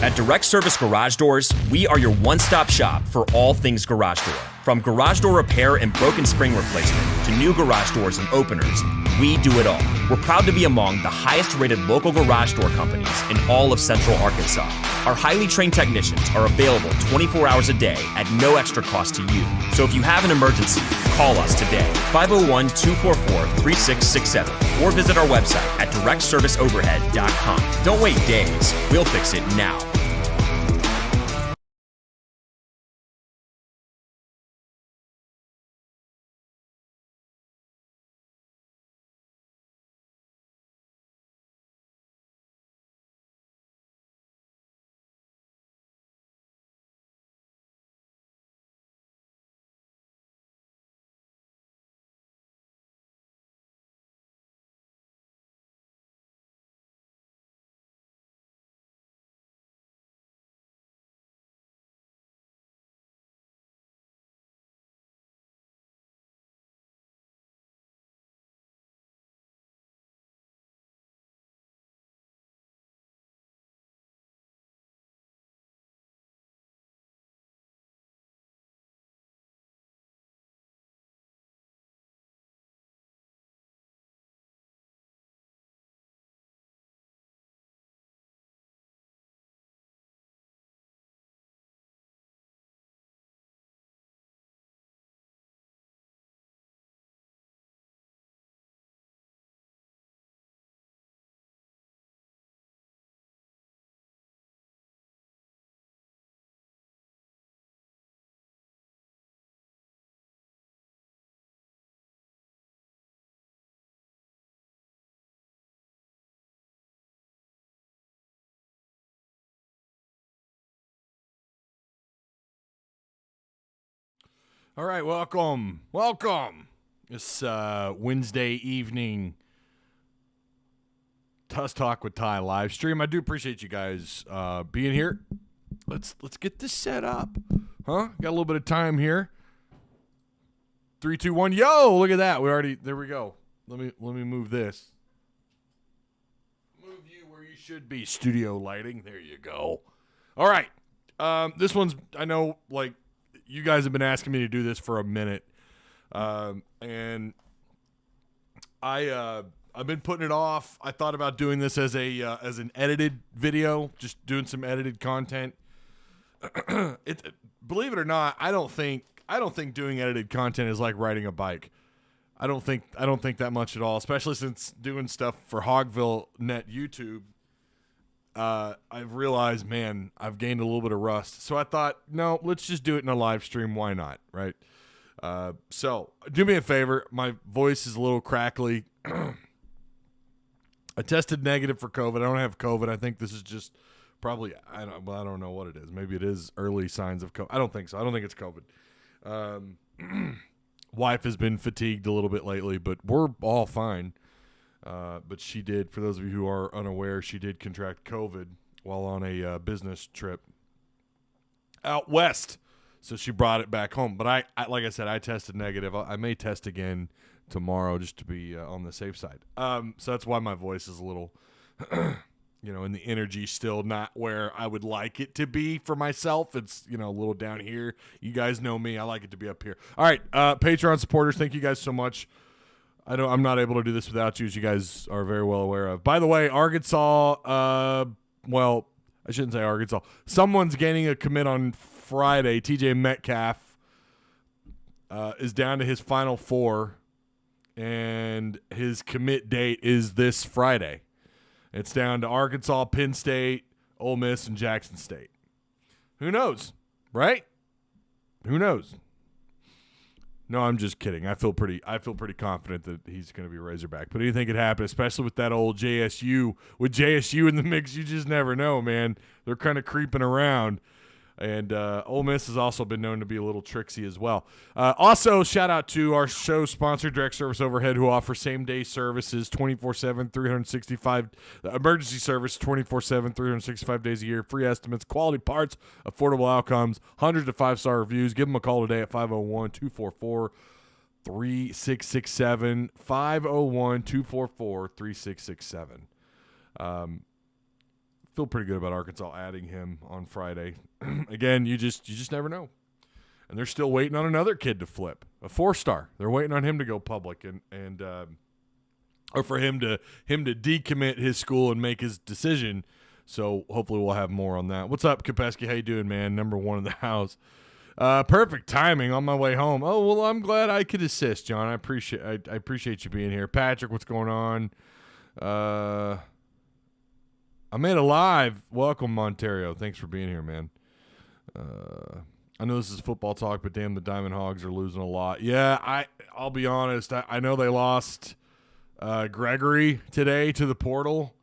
At Direct Service Garage Doors, we are your one-stop shop for all things garage door. From garage door repair and broken spring replacement to new garage doors and openers, we do it all. We're proud to be among the highest-rated local garage door companies in all of Central Arkansas. Our highly trained technicians are available 24 hours a day at no extra cost to you. So if you have an emergency, call us today, 501-244-3667, or visit our website at directserviceoverhead.com. Don't wait days. We'll fix it now. All right, welcome. This Wednesday evening Tuss Talk with Ty live stream. I do appreciate you guys being here. Let's get this set up. Got a little bit of time here. 3, 2, 1. Yo, look at that. There we go. Let me move this. Move you where you should be. Studio lighting. There you go. All right. This one's, I know, like, you guys have been asking me to do this for a minute, and I've been putting it off. I thought about doing this as an edited video, just doing some edited content. Believe it or not, I don't think doing edited content is like riding a bike. I don't think that much at all, especially since doing stuff for Hogville Net YouTube. I've realized, man, I've gained a little bit of rust. So I thought, no, let's just do it in a live stream. Why not, right? So do me a favor. My voice is a little crackly. I tested negative for COVID. I don't have COVID. I think this is just probably, I don't know what it is. Maybe it is early signs of COVID. I don't think so. I don't think it's COVID. Wife has been fatigued a little bit lately, but we're all fine. But she did, for those of you who are unaware, she did contract COVID while on a business trip out west. So she brought it back home. But I like I said, I tested negative. I may test again tomorrow just to be on the safe side. So that's why my voice is a little, and the energy still not where I would like it to be for myself. It's, a little down here. You guys know me. I like it to be up here. All right, Patreon supporters, thank you guys so much. I'm not able to do this without you, as you guys are very well aware of. By the way, Arkansas, I shouldn't say Arkansas. Someone's gaining a commit on Friday. TJ Metcalf is down to his final 4, and his commit date is this Friday. It's down to Arkansas, Penn State, Ole Miss, and Jackson State. Who knows, right? Who knows? No, I'm just kidding. I feel pretty confident that he's going to be a Razorback. But anything could happen, especially with that old JSU. With JSU in the mix, you just never know, man. They're kind of creeping around. And Ole Miss has also been known to be a little tricksy as well. Also, shout out to our show sponsor, Direct Service Overhead, who offers same-day services 24/7, 365, emergency service 24/7, 365 days a year, free estimates, quality parts, affordable outcomes, hundreds of 5-star reviews. Give them a call today at 501-244-3667, 501-244-3667. feel pretty good about Arkansas adding him on Friday. Again, you just never know. And they're still waiting on another kid to flip, a 4-star. They're waiting on him to go public and or for him to decommit his school and make his decision. So hopefully we'll have more on that. What's up, Kopeski? How you doing, man? Number one in the house. Perfect timing on my way home. Oh, well, I'm glad I could assist, John. I appreciate you being here. Patrick, what's going on? I made a live. Welcome, Ontario. Thanks for being here, man. I know this is football talk, but damn, the Diamond Hogs are losing a lot. Yeah, I'll be honest. I know they lost Gregory today to the portal.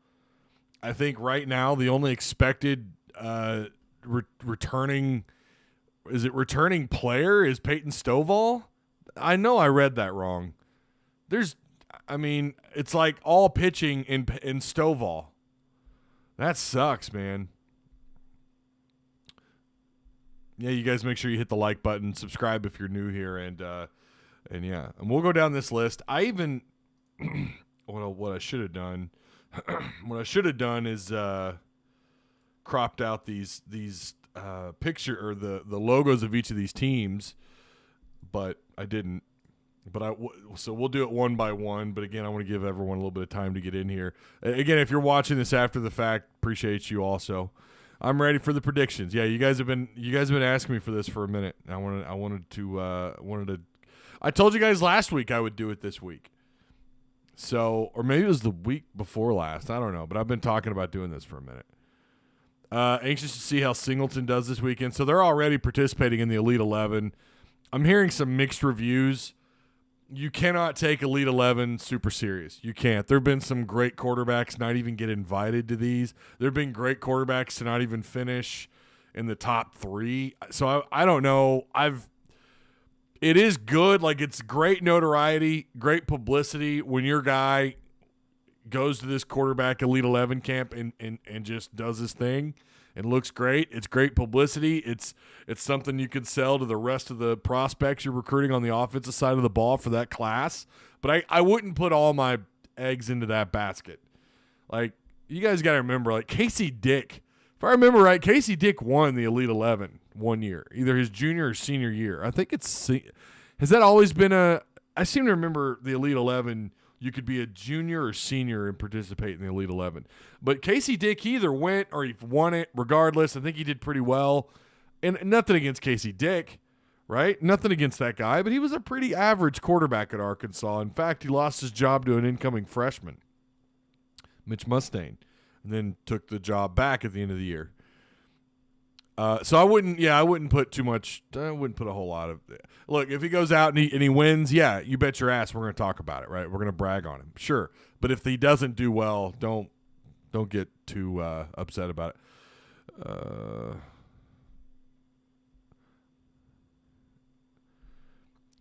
I think right now the only expected returning player is Peyton Stovall. I know I read that wrong. It's like all pitching in Stovall. That sucks, man. Yeah, you guys make sure you hit the like button, subscribe if you're new here, and yeah, and we'll go down this list. I even what I should have done. What I should have done is cropped out these picture or the logos of each of these teams, but I didn't. But so we'll do it one by one. But again, I want to give everyone a little bit of time to get in here. Again, if you're watching this after the fact, appreciate you also. I'm ready for the predictions. Yeah, you guys have been asking me for this for a minute. I told you guys last week I would do it this week. So, or maybe it was the week before last. I don't know, but I've been talking about doing this for a minute. Anxious to see how Singleton does this weekend. So they're already participating in the Elite 11. I'm hearing some mixed reviews. You cannot take Elite 11 super serious. You can't. There have been some great quarterbacks not even get invited to these. There have been great quarterbacks to not even finish in the top 3. So I don't know. It is good. Like, it's great notoriety, great publicity when your guy goes to this quarterback Elite 11 camp and just does his thing and looks great. It's great publicity. It's something you can sell to the rest of the prospects you're recruiting on the offensive side of the ball for that class. But I wouldn't put all my eggs into that basket. Like, you guys got to remember, like, Casey Dick, if I remember right, Casey Dick won the Elite 11 one year, either his junior or senior year. I think has that always been I seem to remember the Elite 11, you could be a junior or senior and participate in the Elite 11. But Casey Dick, he either went or he won it regardless. I think he did pretty well. And nothing against Casey Dick, right? Nothing against that guy, but he was a pretty average quarterback at Arkansas. In fact, he lost his job to an incoming freshman, Mitch Mustaine, and then took the job back at the end of the year. So I wouldn't put too much. I wouldn't put a whole lot of. Look, if he goes out and he wins, yeah, you bet your ass we're going to talk about it, right? We're going to brag on him, sure. But if he doesn't do well, don't get too upset about it.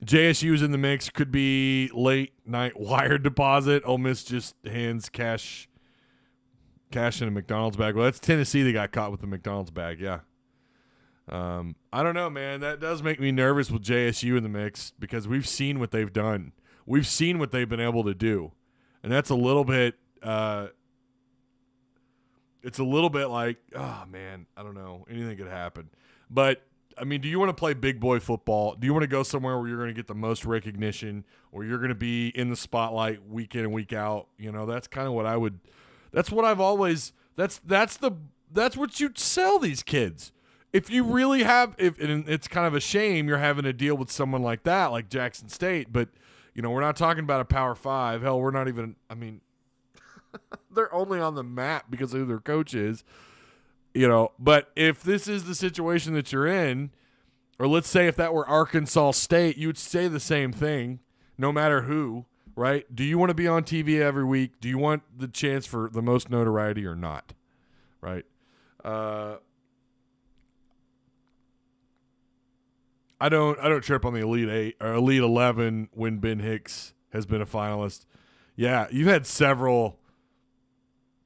JSU's in the mix. Could be late night wire deposit. Ole Miss just hands cash in a McDonald's bag. Well, that's Tennessee that got caught with the McDonald's bag. Yeah. I don't know, man. That does make me nervous with JSU in the mix because we've seen what they've done. We've seen what they've been able to do. And that's a little bit it's a little bit like, oh, man, I don't know. Anything could happen. But, I mean, do you want to play big boy football? Do you want to go somewhere where you're going to get the most recognition or you're going to be in the spotlight week in and week out? You know, that's kind of what I would – that's what I've always – that's what you sell these kids. If you really have – and it's kind of a shame you're having to deal with someone like that, like Jackson State. But, you know, we're not talking about a Power 5. Hell, we're not even – I mean, they're only on the map because of who their coach is. You know, but if this is the situation that you're in, or let's say if that were Arkansas State, you would say the same thing no matter who, right? Do you want to be on TV every week? Do you want the chance for the most notoriety or not, right? I don't trip on the Elite 8 or Elite 11 when Ben Hicks has been a finalist. Yeah, you've had several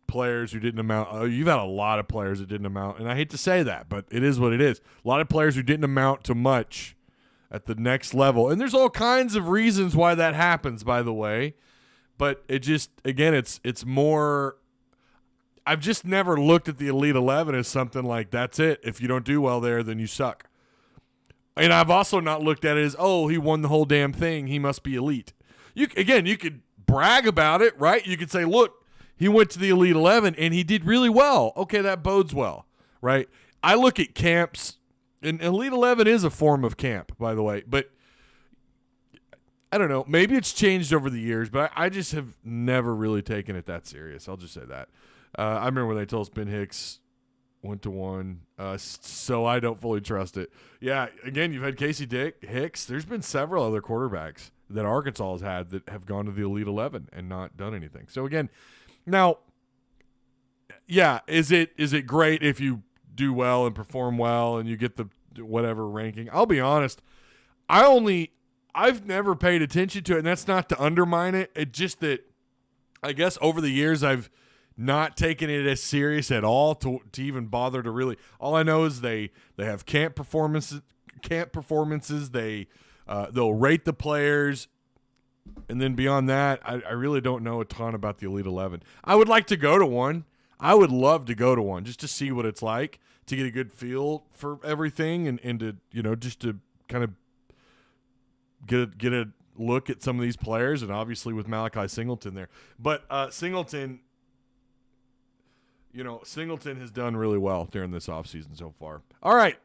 players who didn't amount. You've had a lot of players that didn't amount, and I hate to say that, but it is what it is. A lot of players who didn't amount to much at the next level, and there's all kinds of reasons why that happens, by the way. But it just, again, it's more. I've just never looked at the Elite 11 as something like, that's it. If you don't do well there, then you suck. And I've also not looked at it as, oh, he won the whole damn thing, he must be elite. You could brag about it, right? You could say, look, he went to the Elite 11 and he did really well. Okay, that bodes well, right? I look at camps, and Elite 11 is a form of camp, by the way, but I don't know. Maybe it's changed over the years, but I just have never really taken it that serious. I'll just say that. I remember when they told us Ben Hicks went to one, so I don't fully trust it. Yeah, again, you've had Casey Hicks. There's been several other quarterbacks that Arkansas has had that have gone to the Elite 11 and not done anything. So, again, now, yeah, is it great if you do well and perform well and you get the whatever ranking? I'll be honest, I've never paid attention to it, and that's not to undermine it. It's just that I guess over the years I've not taken it as serious at all to even bother to really. All I know is they have camp performances. They'll rate the players, and then beyond that, I really don't know a ton about the Elite 11. I would like to go to one. I would love to go to one just to see what it's like, to get a good feel for everything, and to just to kind of get a look at some of these players, and obviously with Malachi Singleton there. But Singleton has done really well during this offseason so far. All right.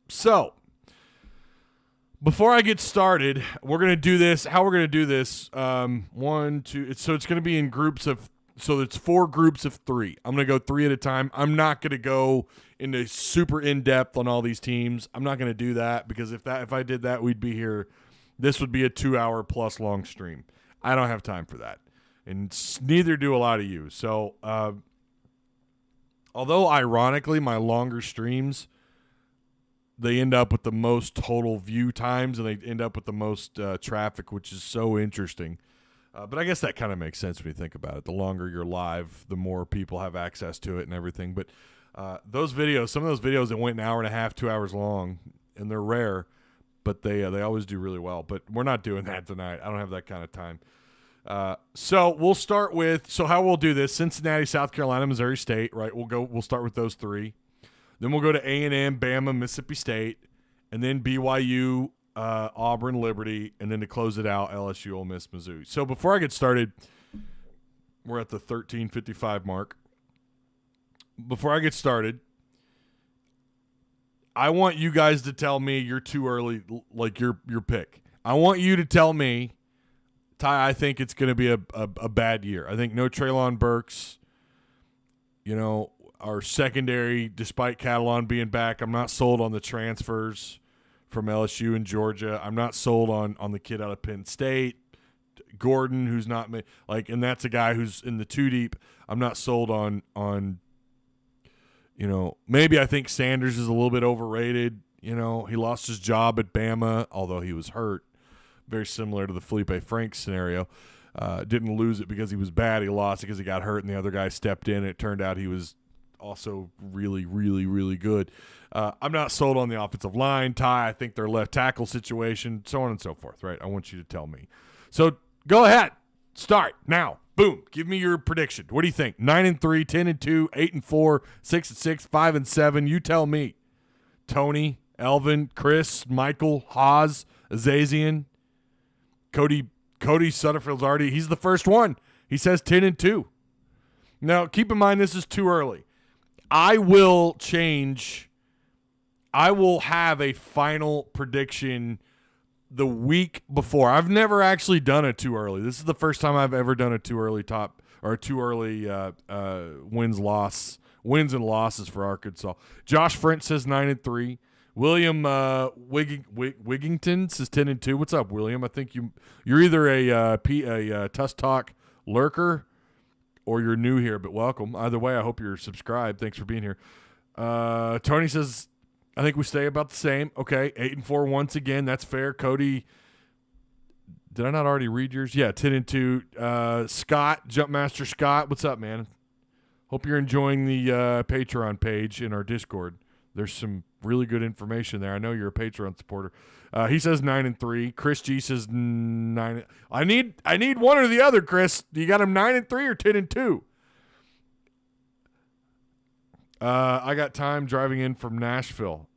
So before I get started, we're going to do this. How we're going to do this, it's going to be in groups of, so it's 4 groups of 3. I'm going to go 3 at a time. I'm not going to go into super in-depth on all these teams. I'm not going to do that because if I did that, we'd be here. This would be a 2-hour plus long stream. I don't have time for that. And neither do a lot of you. So, although ironically my longer streams, they end up with the most total view times and they end up with the most traffic, which is so interesting. But I guess that kind of makes sense when you think about it. The longer you're live, the more people have access to it and everything. But those videos, some of those videos that went an hour and a half, 2 hours long, and they're rare, but they always do really well. But we're not doing that tonight. I don't have that kind of time. So we'll start with, so how we'll do this: Cincinnati, South Carolina, Missouri State, right? We'll start with those 3. Then we'll go to A&M, Bama, Mississippi State, and then BYU, Auburn, Liberty, and then to close it out, LSU, Ole Miss, Mizzou. So before I get started, we're at the 13:55 mark. Before I get started, I want you guys to tell me you're too early, like your pick. I want you to tell me, Ty, I think it's going to be a bad year. I think no Treylon Burks. Our secondary, despite Catalan being back, I'm not sold on the transfers from LSU and Georgia. I'm not sold on the kid out of Penn State, Gordon, who's not and that's a guy who's in the 2 deep. I'm not sold on maybe I think Sanders is a little bit overrated. He lost his job at Bama, although he was hurt. Very similar to the Felipe Franks scenario. Didn't lose it because he was bad. He lost it because he got hurt, and the other guy stepped in. And it turned out he was also really, really, really good. I'm not sold on the offensive line, Ty. I think their left tackle situation, so on and so forth, right? I want you to tell me. So go ahead. Start now. Boom. Give me your prediction. What do you think? 9-3, 10-2, 8-4, 6-6, 5-7. You tell me. Tony, Elvin, Chris, Michael, Haas, Azazian, Cody Sutterfield's already. He's the first one. He says 10-2. Now, keep in mind this is too early. I will have a final prediction the week before. I've never actually done it too early. This is the first time I've ever done a too early wins and losses for Arkansas. Josh Frent says 9-3. William Wigington says 10-2. What's up, William? I think you're either a Tuss Talk lurker or you're new here, but welcome. Either way, I hope you're subscribed. Thanks for being here. Tony says, I think we stay about the same. Okay, 8-4 once again. That's fair. Cody, did I not already read yours? Yeah, 10-2. Scott, Jumpmaster Scott, what's up, man? Hope you're enjoying the Patreon page in our Discord. There's some really good information there. I know you're a Patreon supporter. He says 9-3. Chris G says 9. I need one or the other, Chris. You got him 9-3 or 10-2? I got time driving in from Nashville.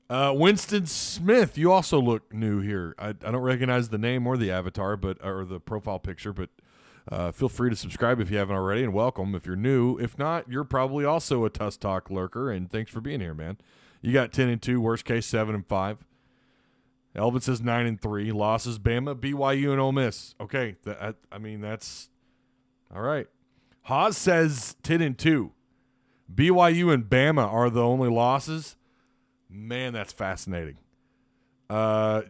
Winston Smith, you also look new here. I don't recognize the name or the avatar, or the profile picture, but feel free to subscribe if you haven't already, and welcome if you're new. If not, you're probably also a Tuss Talk lurker, and thanks for being here, man. You got 10-2, worst case 7-5. Elvin says 9-3. Losses: Bama, BYU, and Ole Miss. Okay, that's all right. Haas says 10-2. BYU and Bama are the only losses. Man, that's fascinating. I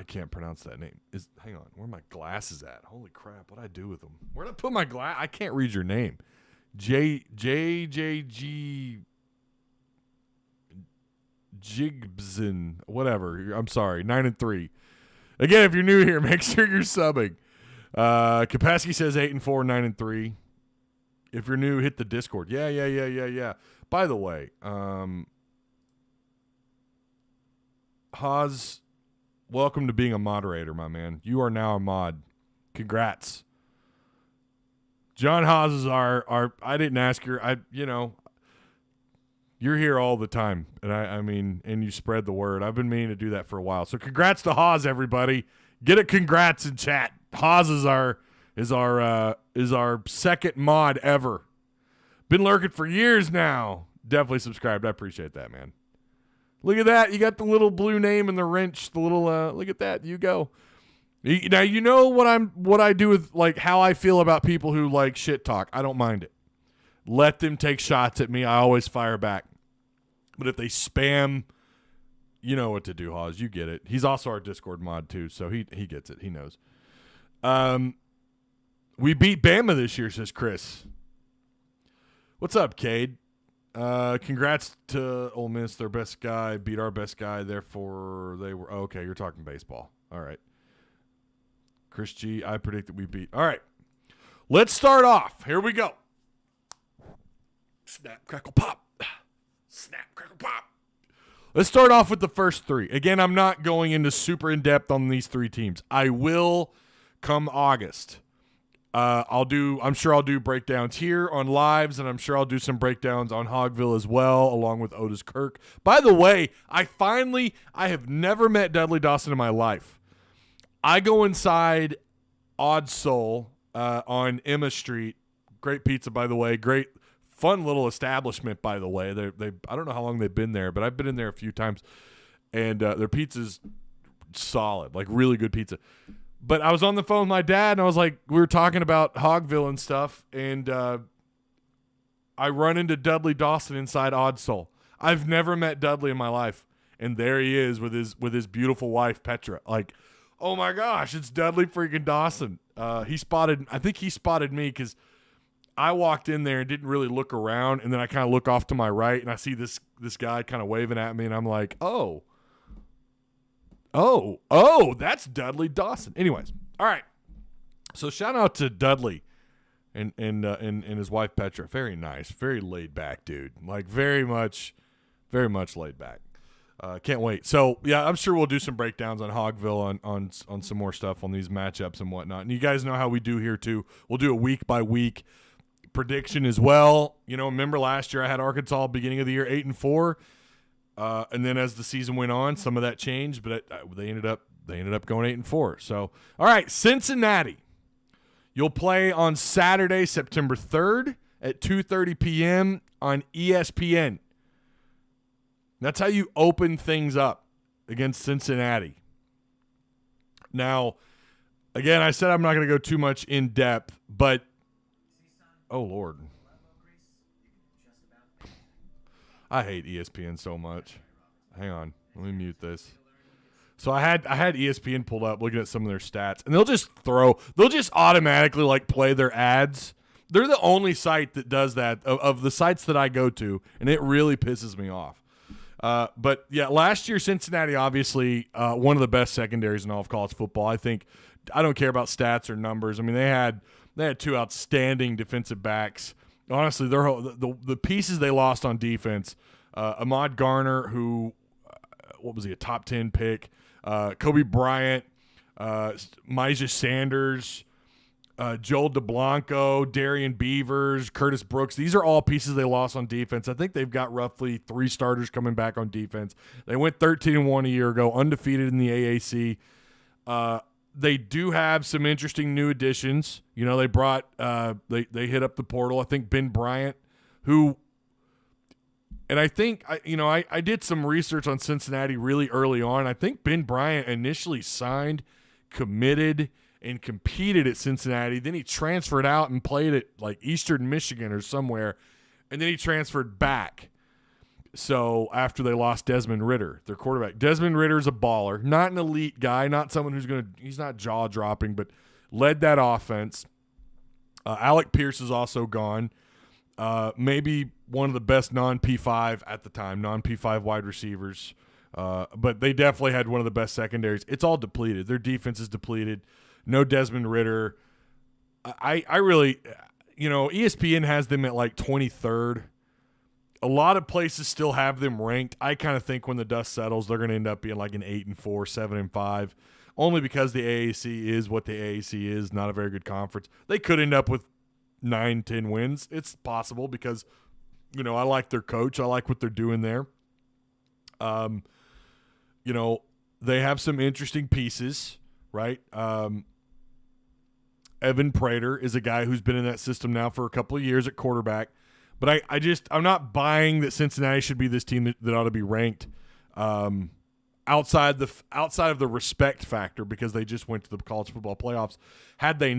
can't pronounce that name. Hang on, where are my glasses at? Holy crap, what'd I do with them? Where'd I put my glass? I can't read your name. JJG Jigbson, whatever. I'm sorry. 9-3. Again, if you're new here, make sure you're subbing. Kapasky says 8-4, 9-3. If you're new, hit the Discord. Yeah. By the way, Haas, welcome to being a moderator, my man. You are now a mod. Congrats. John Haas is our I didn't ask you're here all the time, and and you spread the word. I've been meaning to do that for a while. So congrats to Haas, everybody. Get a congrats in chat. Haas is our second mod ever. Been lurking for years now. Definitely subscribed. I appreciate that, man. Look at that. You got the little blue name and the wrench. The little look at that. You go. Now you know what I do with like how I feel about people who like shit talk. I don't mind it. Let them take shots at me. I always fire back. But if they spam, you know what to do, Haas. You get it. He's also our Discord mod too, so he gets it. He knows. We beat Bama this year, says Chris. What's up, Cade? Congrats to Ole Miss. Their best guy beat our best guy. Therefore, they were okay. You're talking baseball. All right. Chris G, I predict that we beat. All right. Let's start off. Here we go. Snap, crackle, pop. Snap, crackle, pop. Let's start off with the first three. Again, I'm not going into super in-depth on these three teams. I will come August. I'm sure I'll do breakdowns here on lives, and I'm sure I'll do some breakdowns on Hogville as well, along with Otis Kirk. By the way, I have never met Dudley Dawson in my life. I go inside Odd Soul on Emma Street. Great pizza, by the way. Great, fun little establishment, by the way. I don't know how long they've been there, but I've been in there a few times, and their pizza's solid, like really good pizza. But I was on the phone with my dad, and I was like, we were talking about Hogville and stuff, and I run into Dudley Dawson inside Odd Soul. I've never met Dudley in my life, and there he is with his beautiful wife Petra. Like, oh my gosh, it's Dudley freaking Dawson. I think he spotted me because I walked in there and didn't really look around, and then I kind of look off to my right, and I see this guy kind of waving at me, and I'm like, oh, that's Dudley Dawson. Anyways, all right. So shout out to Dudley and his wife Petra. Very nice, very laid back dude. Like very much laid back. Can't wait. So yeah, I'm sure we'll do some breakdowns on Hogville on some more stuff on these matchups and whatnot. And you guys know how we do here too. We'll do a week by week prediction as well. You know, remember last year I had Arkansas beginning of the year 8-4. And then as the season went on, some of that changed, but they ended up going 8-4. So, all right, Cincinnati. You'll play on Saturday, September 3rd at 2:30 p.m. on ESPN. That's how you open things up against Cincinnati. Now, again, I said I'm not going to go too much in depth, but oh Lord. I hate ESPN so much. Hang on. Let me mute this. So I had ESPN pulled up looking at some of their stats, and they'll just automatically like play their ads. They're the only site that does that of the sites that I go to, and it really pisses me off. But yeah, last year Cincinnati obviously one of the best secondaries in all of college football. I don't care about stats or numbers. I mean, they had two outstanding defensive backs Honestly, the pieces they lost on defense, Ahmad Garner, who, what was he, a top 10 pick, Kobe Bryant, Myjah Sanders, Joel DeBlanco, Darian Beavers, Curtis Brooks. These are all pieces they lost on defense. I think they've got roughly 3 starters coming back on defense. They went 13-1 a year ago, undefeated in the AAC. They do have some interesting new additions. You know, they brought they hit up the portal. I think Ben Bryant, who, and I think I did some research on Cincinnati really early on. I think Ben Bryant initially signed, committed, and competed at Cincinnati. Then he transferred out and played at like Eastern Michigan or somewhere, and then he transferred back. So after they lost Desmond Ridder, their quarterback. Desmond Ridder is a baller, not an elite guy, not someone he's not jaw-dropping, but led that offense. Alec Pierce is also gone. Maybe one of the best non-P5 at the time, non-P5 wide receivers. But they definitely had one of the best secondaries. It's all depleted. Their defense is depleted. No Desmond Ridder. I really, ESPN has them at like 23rd. A lot of places still have them ranked. I kind of think when the dust settles, they're going to end up being like an 8-4, 7-5, only because the AAC is what the AAC is, not a very good conference. They could end up with 9-10 wins. It's possible because, I like their coach. I like what they're doing there. They have some interesting pieces, right? Evan Prater is a guy who's been in that system now for a couple of years at quarterback. But I'm not buying that Cincinnati should be this team that ought to be ranked outside of the respect factor because they just went to the college football playoffs. Had they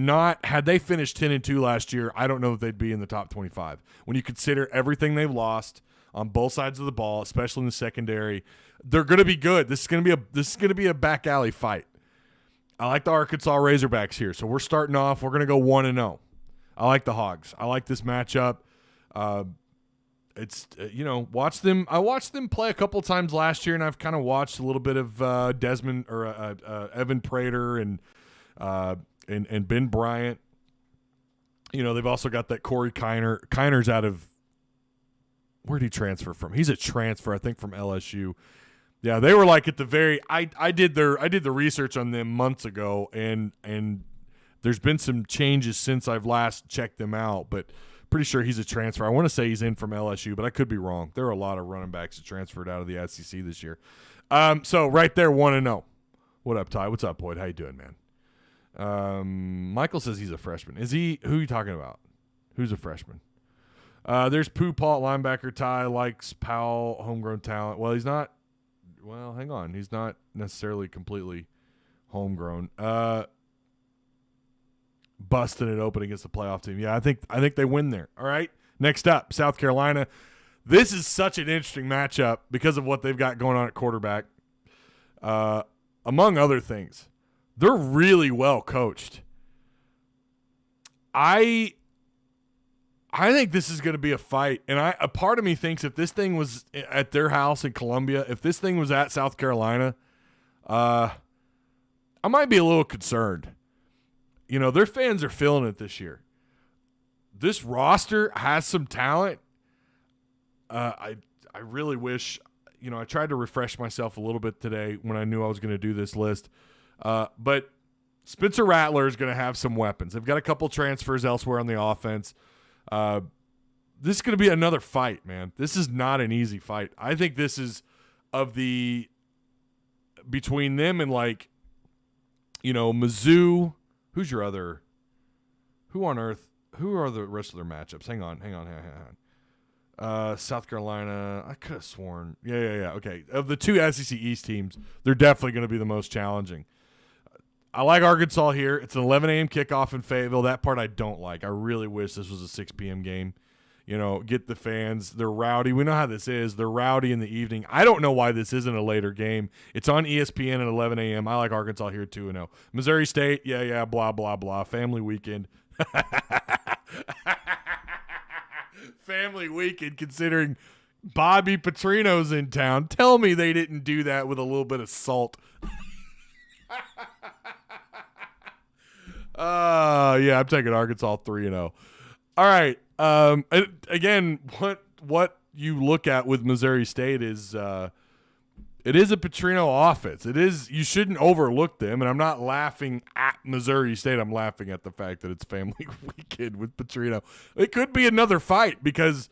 finished 10-2 last year, I don't know that they'd be in the top 25. When you consider everything they've lost on both sides of the ball, especially in the secondary, they're going to be good. This is going to be a back alley fight. I like the Arkansas Razorbacks here, so we're starting off. We're going to go 1-0. I like the Hogs. I like this matchup. Watch them. I watched them play a couple times last year, and I've kind of watched a little bit of Desmond or Evan Prater and Ben Bryant. They've also got that Corey Kiner. Kiner's out of, where did he transfer from? He's a transfer, I think, from LSU. Yeah, they were like at the very. I did the research on them months ago, and there's been some changes since I've last checked them out, but. Pretty sure he's a transfer. I want to say he's in from LSU, but I could be wrong. There are a lot of running backs that transferred out of the SEC this year. So right there, 1-0. What up, Ty? What's up, Boyd? How you doing, man? Michael says he's a freshman. Is he? Who are you talking about? Who's a freshman? There's Pooh Paul, linebacker. Ty likes Powell, homegrown talent. Well, he's not. Well, hang on. He's not necessarily completely homegrown. Busting it open against the playoff team. Yeah, I think they win there. All right. Next up, South Carolina. This is such an interesting matchup because of what they've got going on at quarterback. Among other things, they're really well coached. I think this is going to be a fight, and a part of me thinks if this thing was at their house in Columbia, if this thing was at South Carolina, I might be a little concerned. Their fans are feeling it this year. This roster has some talent. I really wish, I tried to refresh myself a little bit today when I knew I was going to do this list. But Spencer Rattler is going to have some weapons. They've got a couple transfers elsewhere on the offense. This is going to be another fight, man. This is not an easy fight. I think this is between them and Mizzou. Who's your other? Who on earth? Who are the rest of their matchups? Hang on. South Carolina. I could have sworn. Yeah. Okay. Of the two SEC East teams, they're definitely going to be the most challenging. I like Arkansas here. It's an 11 a.m. kickoff in Fayetteville. That part I don't like. I really wish this was a 6 p.m. game. Get the fans. They're rowdy. We know how this is. They're rowdy in the evening. I don't know why this isn't a later game. It's on ESPN at 11 a.m. I like Arkansas here 2-0. Missouri State, yeah, blah, blah, blah. Family weekend. Family weekend considering Bobby Petrino's in town. Tell me they didn't do that with a little bit of salt. Yeah, I'm taking Arkansas 3-0. All right. And again, what you look at with Missouri State is it is a Petrino offense. It is. You shouldn't overlook them. And I'm not laughing at Missouri State. I'm laughing at the fact that it's family weekend with Petrino. It could be another fight because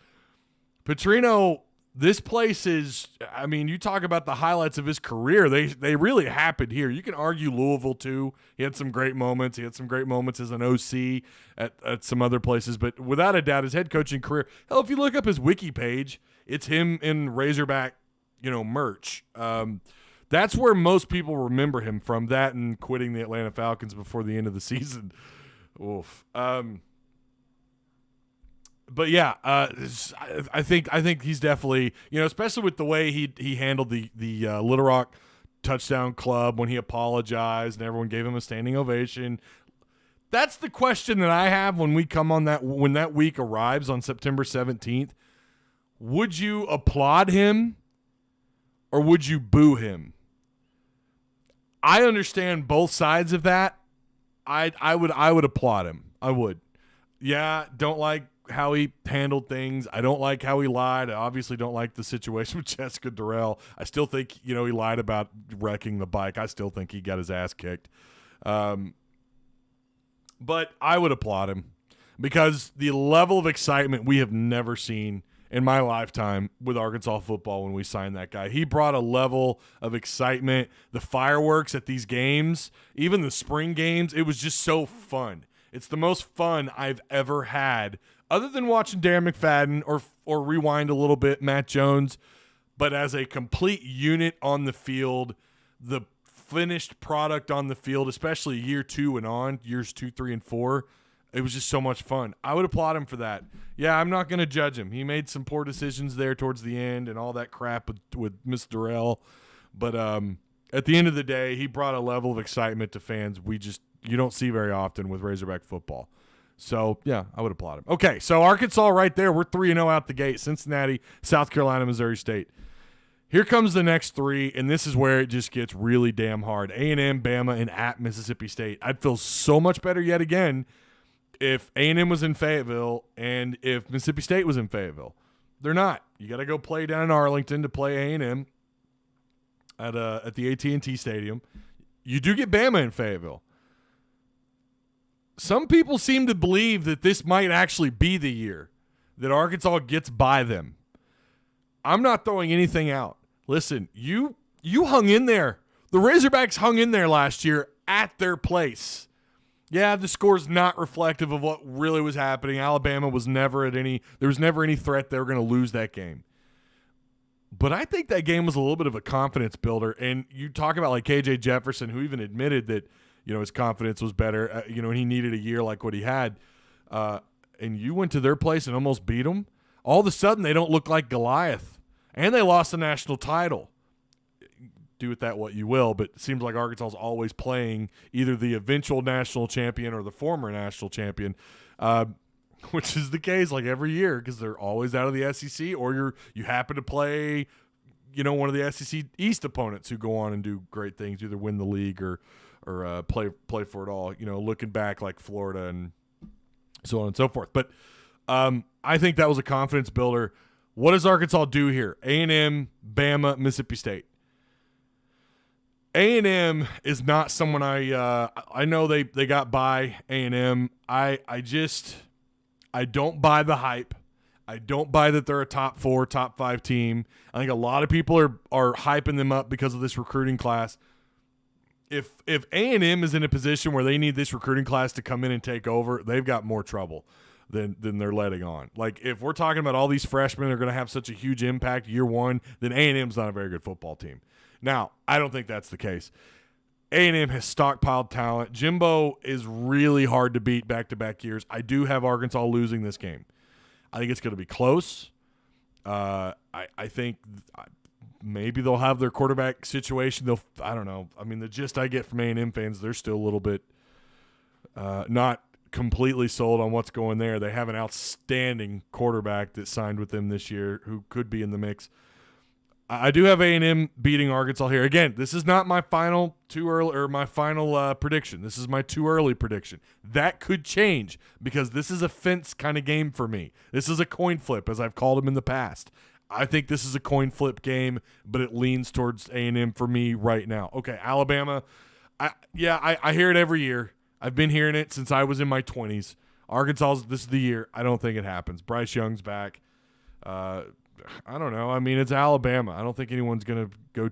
Petrino, this place is, I mean, you talk about the highlights of his career. They really happened here. You can argue Louisville, too. He had some great moments. He had some great moments as an OC at some other places. But without a doubt, his head coaching career, hell, if you look up his wiki page, it's him in Razorback, merch. That's where most people remember him from, that and quitting the Atlanta Falcons before the end of the season. Oof. But yeah, I think he's definitely, especially with the way he handled the Little Rock touchdown club when he apologized and everyone gave him a standing ovation. That's the question that I have when we come on when that week arrives on September 17th. Would you applaud him or would you boo him? I understand both sides of that. I would applaud him. I would. Yeah, don't like how he handled things. I don't like how he lied. I obviously don't like the situation with Jessica Durrell. I still think, he lied about wrecking the bike. I still think he got his ass kicked. But I would applaud him because the level of excitement we have never seen in my lifetime with Arkansas football when we signed that guy. He brought a level of excitement. The fireworks at these games, even the spring games, it was just so fun. It's the most fun I've ever had, other than watching Darren McFadden or rewind a little bit, Matt Jones. But as a complete unit on the field, the finished product on the field, especially year 2 and on, years 2, 3, and 4, it was just so much fun. I would applaud him for that. Yeah, I'm not going to judge him. He made some poor decisions there towards the end and all that crap with Miss Durrell. But at the end of the day, he brought a level of excitement to fans you don't see very often with Razorback football. So, yeah, I would applaud him. Okay, so Arkansas right there. We're 3-0 out the gate. Cincinnati, South Carolina, Missouri State. Here comes the next 3, and this is where it just gets really damn hard. A&M, Bama, and at Mississippi State. I'd feel so much better yet again if A&M was in Fayetteville and if Mississippi State was in Fayetteville. They're not. You got to go play down in Arlington to play A&M at the AT&T Stadium. You do get Bama in Fayetteville. Some people seem to believe that this might actually be the year that Arkansas gets by them. I'm not throwing anything out. Listen, you hung in there. The Razorbacks hung in there last year at their place. Yeah, the score's not reflective of what really was happening. Alabama was never there was never any threat they were going to lose that game. But I think that game was a little bit of a confidence builder. And you talk about like KJ Jefferson, who even admitted that, his confidence was better, and he needed a year like what he had. And you went to their place and almost beat them. All of a sudden, they don't look like Goliath. And they lost the national title. Do with that what you will, but it seems like Arkansas is always playing either the eventual national champion or the former national champion, which is the case like every year because they're always out of the SEC, or you happen to play, one of the SEC East opponents who go on and do great things, either win the league or play for it all. Looking back like Florida and so on and so forth. But I think that was a confidence builder. What does Arkansas do here? A&M, Bama, Mississippi State. A&M is not someone I know they got by A&M. I don't buy the hype. I don't buy that they're a top 4, top 5 team. I think a lot of people are hyping them up because of this recruiting class. If A&M is in a position where they need this recruiting class to come in and take over, they've got more trouble than they're letting on. Like if we're talking about all these freshmen are going to have such a huge impact year 1, then A&M's not a very good football team. Now, I don't think that's the case. A&M has stockpiled talent. Jimbo is really hard to beat back-to-back years. I do have Arkansas losing this game. I think it's going to be close. I think maybe they'll have their quarterback situation. I don't know. I mean, the gist I get from A&M fans, they're still a little bit not completely sold on what's going there. They have an outstanding quarterback that signed with them this year who could be in the mix. I do have A&M beating Arkansas here. Again, this is not my final prediction. This is my too early prediction. That could change because this is a fence kind of game for me. This is a coin flip, as I've called them in the past. I think this is a coin flip game, but it leans towards A&M for me right now. Okay, Alabama. I hear it every year. I've been hearing it since I was in my 20s. Arkansas, this is the year. I don't think it happens. Bryce Young's back. I don't know. I mean, it's Alabama. I don't think anyone's going to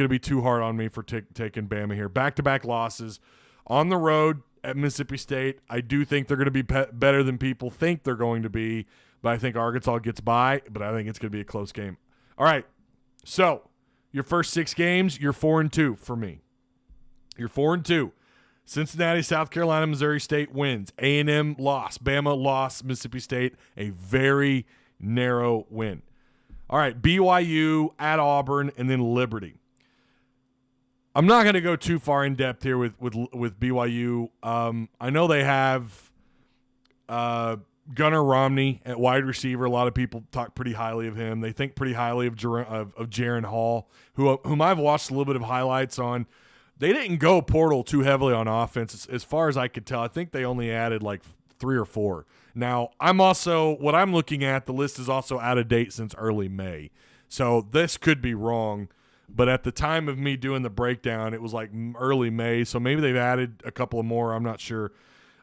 be too hard on me for taking Bama here. Back-to-back losses on the road at Mississippi State. I do think they're going to be better than people think they're going to be, but I think Arkansas gets by, but I think it's going to be a close game. All right, so your first 6 games, you're 4-2 for me. You're 4-2. Cincinnati, South Carolina, Missouri State wins. A&M lost. Bama lost. Mississippi State, a very narrow win. All right, BYU at Auburn and then Liberty. I'm not going to go too far in depth here with BYU. I know they have Gunnar Romney at wide receiver. A lot of people talk pretty highly of him. They think pretty highly of Jaron Hall, whom I've watched a little bit of highlights on. They didn't go portal too heavily on offense, as far as I could tell. I think they only added like 3 or 4. Now, what I'm looking at, the list is also out of date since early May. So this could be wrong, but at the time of me doing the breakdown, it was like early May. So maybe they've added a couple of more. I'm not sure.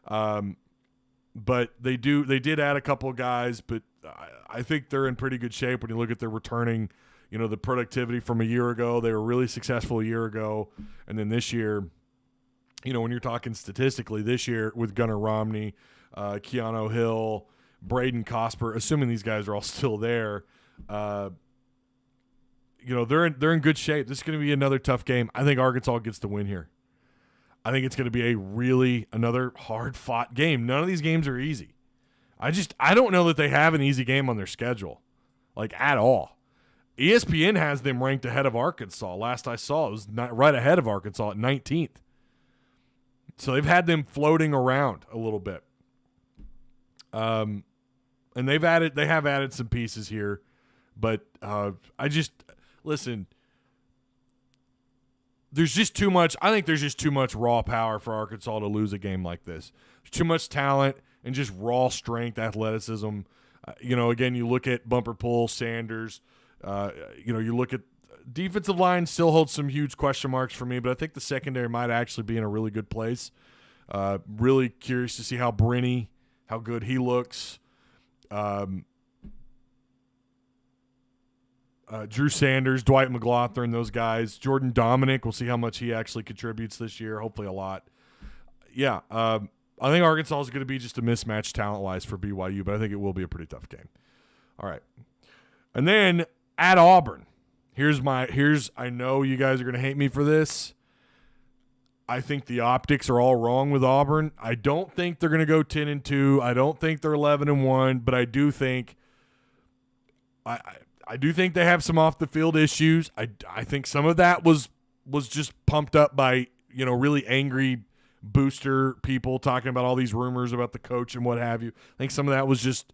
But they did add a couple of guys, but I think they're in pretty good shape when you look at their returning. You know, the productivity from a year ago, they were really successful a year ago. And then this year, you know, when you're talking statistically, this year with Gunnar Romney, Keanu Hill, Braden Cosper, assuming these guys are all still there, you know, they're in good shape. This is going to be another tough game. I think Arkansas gets the win here. I think it's going to be another hard-fought game. None of these games are easy. I don't know that they have an easy game on their schedule, like at all. ESPN has them ranked ahead of Arkansas. Last I saw, it was right ahead of Arkansas at 19th. So they've had them floating around a little bit. And they have added some pieces here, but listen. There's just too much. I think there's just too much raw power for Arkansas to lose a game like this. There's too much talent and just raw strength, athleticism. You know, again, you look at Bumper Pool, Sanders. You know, you look at defensive line still holds some huge question marks for me, but I think the secondary might actually be in a really good place. Really curious to see how good he looks. Drew Sanders, Dwight McLaughlin, those guys. Jordan Dominic, we'll see how much he actually contributes this year. Hopefully a lot. Yeah, I think Arkansas is going to be just a mismatch talent-wise for BYU, but I think it will be a pretty tough game. All right. And then at Auburn, I know you guys are going to hate me for this. I think the optics are all wrong with Auburn. I don't think they're going to go 10-2. I don't think they're 11-1, but I do think I do think they have some off the field issues. I think some of that was just pumped up by, you know, really angry booster people talking about all these rumors about the coach and what have you. I think some of that was just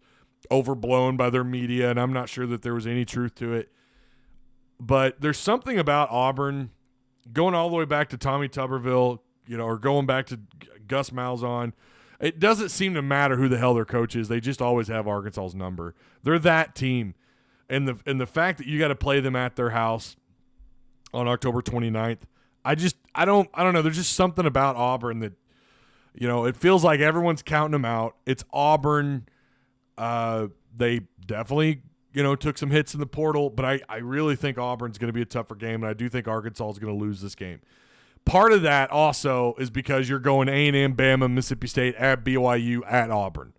overblown by their media, and I'm not sure that there was any truth to it. But there's something about Auburn going all the way back to Tommy Tuberville, you know, or going back to Gus Malzahn. It doesn't seem to matter who the hell their coach is. They just always have Arkansas's number. They're that team. And the fact that you got to play them at their house on October 29th, I don't know. There's just something about Auburn that, you know, it feels like everyone's counting them out. It's Auburn. They definitely, you know, took some hits in the portal, but I really think Auburn's going to be a tougher game, and I do think Arkansas is going to lose this game. Part of that also is because you're going A&M, Bama, Mississippi State, at BYU, at Auburn.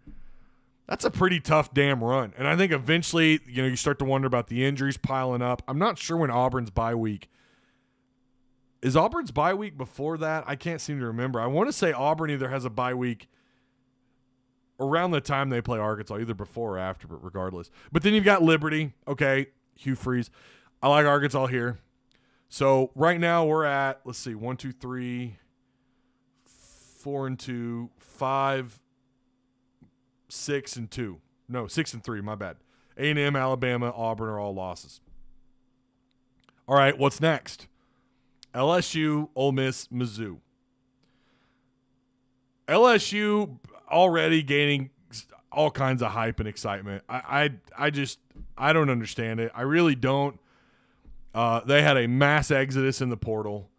That's a pretty tough damn run. And I think eventually, you know, you start to wonder about the injuries piling up. I'm not sure when Auburn's bye week. Is Auburn's bye week before that? I can't seem to remember. I want to say Auburn either has a bye week around the time they play Arkansas, either before or after, but regardless. But then you've got Liberty. Okay, Hugh Freeze. I like Arkansas here. So right now we're at, let's see, 1, 2, 3, 4-2, 5, 6-2. No, 6-3, my bad. A&M, Alabama, Auburn are all losses. All right, what's next? LSU, Ole Miss, Mizzou. LSU already gaining all kinds of hype and excitement. I don't understand it. I really don't. They had a mass exodus in the portal.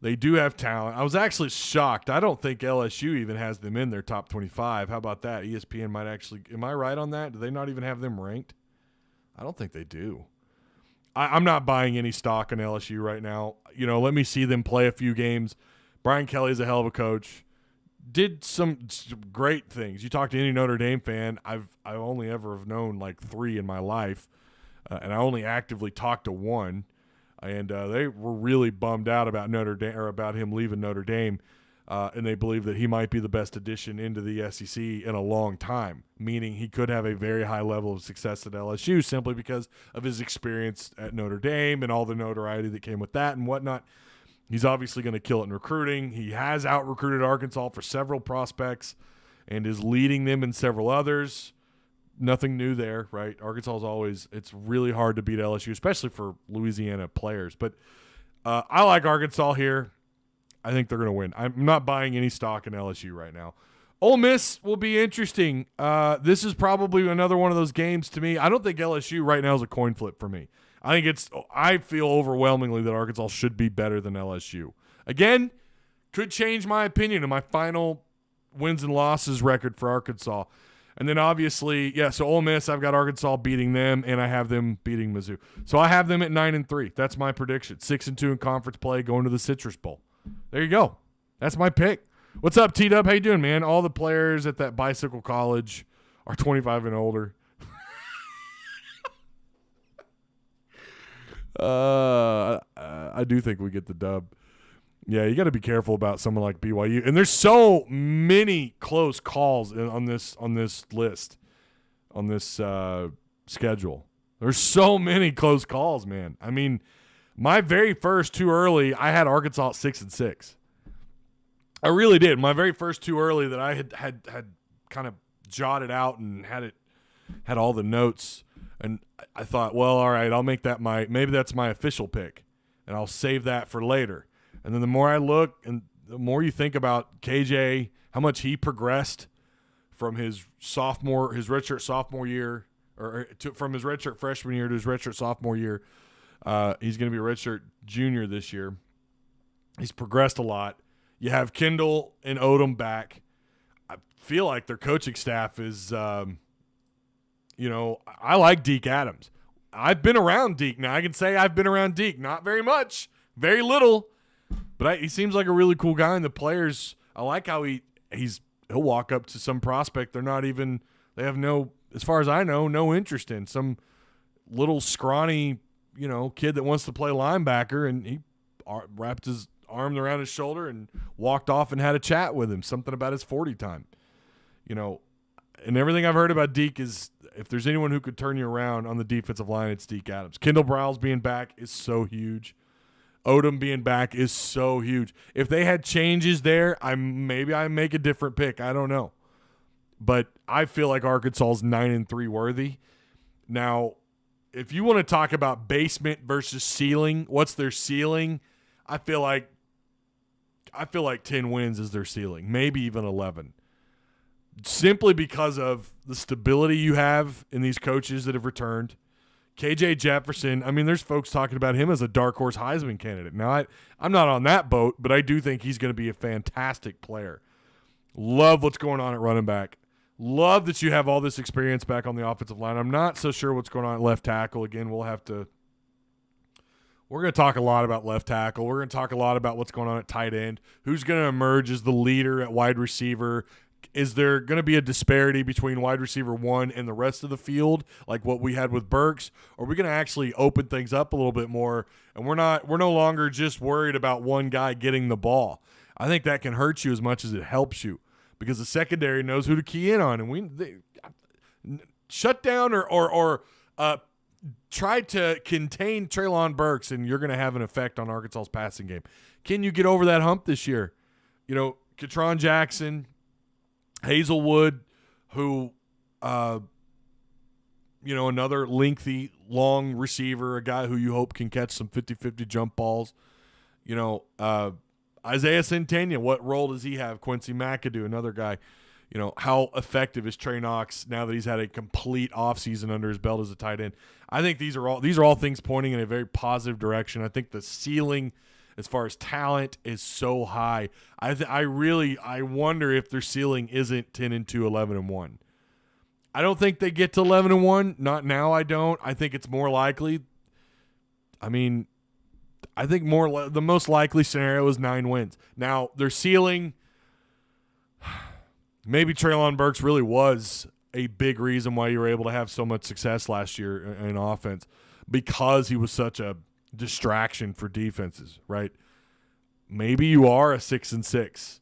They do have talent. I was actually shocked. I don't think LSU even has them in their top 25. How about that? ESPN might actually – am I right on that? Do they not even have them ranked? I don't think they do. I'm not buying any stock in LSU right now. Let me see them play a few games. Brian Kelly's a hell of a coach. Did some great things. You talk to any Notre Dame fan, I've only ever have known like 3 in my life, and I only actively talked to one, and they were really bummed out about Notre Dame or about him leaving Notre Dame, and they believe that he might be the best addition into the SEC in a long time, meaning he could have a very high level of success at LSU simply because of his experience at Notre Dame and all the notoriety that came with that and whatnot. He's obviously going to kill it in recruiting. He has out-recruited Arkansas for several prospects and is leading them in several others. Nothing new there, right? Arkansas is always – it's really hard to beat LSU, especially for Louisiana players. But I like Arkansas here. I think they're going to win. I'm not buying any stock in LSU right now. Ole Miss will be interesting. This is probably another one of those games to me. I don't think LSU right now is a coin flip for me. I feel overwhelmingly that Arkansas should be better than LSU. Again, could change my opinion and my final wins and losses record for Arkansas. And then obviously, so Ole Miss, I've got Arkansas beating them, and I have them beating Mizzou. So I have them at 9-3. That's my prediction. 6-2 in conference play, going to the Citrus Bowl. There you go. That's my pick. What's up, T-Dub? How you doing, man? All the players at that bicycle college are 25 and older. I do think we get the dub. Yeah, you got to be careful about someone like BYU, and there's so many close calls on this list, on this schedule. There's so many close calls, man. I mean, my very first too early, I had Arkansas at 6-6. I really did. My very first too early that I had kind of jotted out and had all the notes. And I thought, well, all right, I'll make that maybe that's my official pick, and I'll save that for later. And then the more I look and the more you think about KJ, how much he progressed from his redshirt sophomore year, from his redshirt freshman year to his redshirt sophomore year. He's going to be a redshirt junior this year. He's progressed a lot. You have Kendall and Odom back. I feel like their coaching staff is I like Deke Adams. I've been around Deke. Now, I can say I've been around Deke. Not very much. Very little. But he seems like a really cool guy. And the players, I like how he'll walk up to some prospect. They have no, as far as I know, no interest in. Some little scrawny, kid that wants to play linebacker. And he wrapped his arm around his shoulder and walked off and had a chat with him. Something about his 40 time. And everything I've heard about Deke is, if there's anyone who could turn you around on the defensive line, it's Deke Adams. Kendall Briles being back is so huge. Odom being back is so huge. If they had changes there, maybe I make a different pick. I don't know. But I feel like Arkansas is 9-3 worthy. Now, if you want to talk about basement versus ceiling, what's their ceiling? I feel like 10 wins is their ceiling, maybe even 11. Simply because of the stability you have in these coaches that have returned. KJ Jefferson, I mean, there's folks talking about him as a dark horse Heisman candidate. Now, I'm not on that boat, but I do think he's going to be a fantastic player. Love what's going on at running back. Love that you have all this experience back on the offensive line. I'm not so sure what's going on at left tackle. Again, we're going to talk a lot about left tackle. We're going to talk a lot about what's going on at tight end. Who's going to emerge as the leader at wide receiver? Is there going to be a disparity between wide receiver 1 and the rest of the field, like what we had with Burks? Or are we going to actually open things up a little bit more, and we're no longer just worried about one guy getting the ball? I think that can hurt you as much as it helps you, because the secondary knows who to key in on, and shut down or try to contain Treylon Burks, and you're going to have an effect on Arkansas's passing game. Can you get over that hump this year? Katron Jackson, Hazelwood, who, another lengthy, long receiver, a guy who you hope can catch some 50-50 jump balls. Isaiah Centennial, what role does he have? Quincy McAdoo, another guy. How effective is Trey Knox now that he's had a complete offseason under his belt as a tight end? I think these are all things pointing in a very positive direction. I think the ceiling as far as talent is so high. I wonder if their ceiling isn't 10-2, 11-1. I don't think they get to 11-1. Not now, I don't. I think it's more likely. I think the most likely scenario is 9 wins. Now, their ceiling, maybe Treylon Burks really was a big reason why you were able to have so much success last year in offense, because he was such a distraction for defenses, right? Maybe you are a 6-6.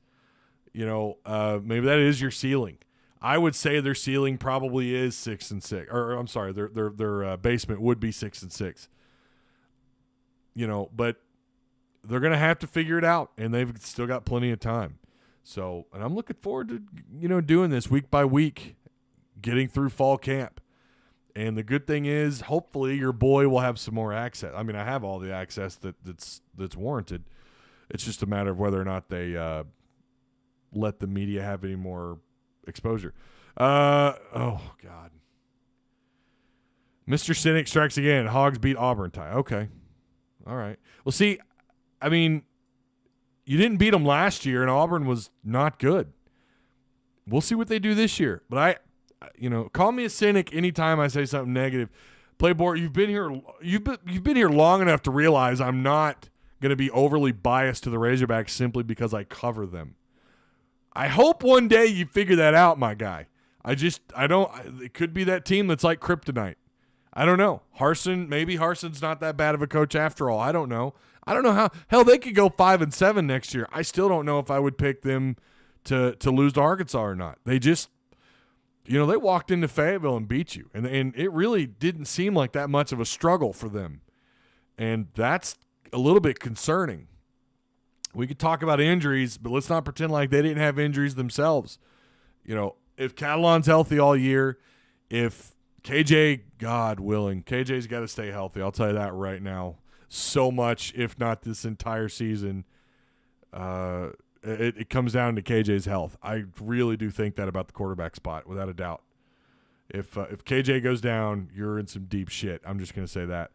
Maybe that is your ceiling. I would say their ceiling probably is 6-6, or I'm sorry, their basement would be 6-6. But they're going to have to figure it out, and they've still got plenty of time. So, and I'm looking forward to doing this week by week, getting through fall camp. And the good thing is, hopefully, your boy will have some more access. I have all the access that's warranted. It's just a matter of whether or not they let the media have any more exposure. Oh, God. Mr. Cynic strikes again. Hogs beat Auburn tie. Okay. All right. Well, see, you didn't beat them last year, and Auburn was not good. We'll see what they do this year. But call me a cynic anytime I say something negative. Playboy, you've been here long enough to realize I'm not going to be overly biased to the Razorbacks simply because I cover them. I hope one day you figure that out, my guy. It could be that team that's like kryptonite. I don't know. Maybe Harson's not that bad of a coach after all. I don't know. I don't know how. Hell, they could go 5-7 next year. I still don't know if I would pick them to lose to Arkansas or not. They just, they walked into Fayetteville and beat you. And it really didn't seem like that much of a struggle for them. And that's a little bit concerning. We could talk about injuries, but let's not pretend like they didn't have injuries themselves. If Catalan's healthy all year, if KJ, God willing, KJ's got to stay healthy. I'll tell you that right now. So much, if not this entire season, it comes down to KJ's health. I really do think that about the quarterback spot, without a doubt. If KJ goes down, you're in some deep shit. I'm just going to say that.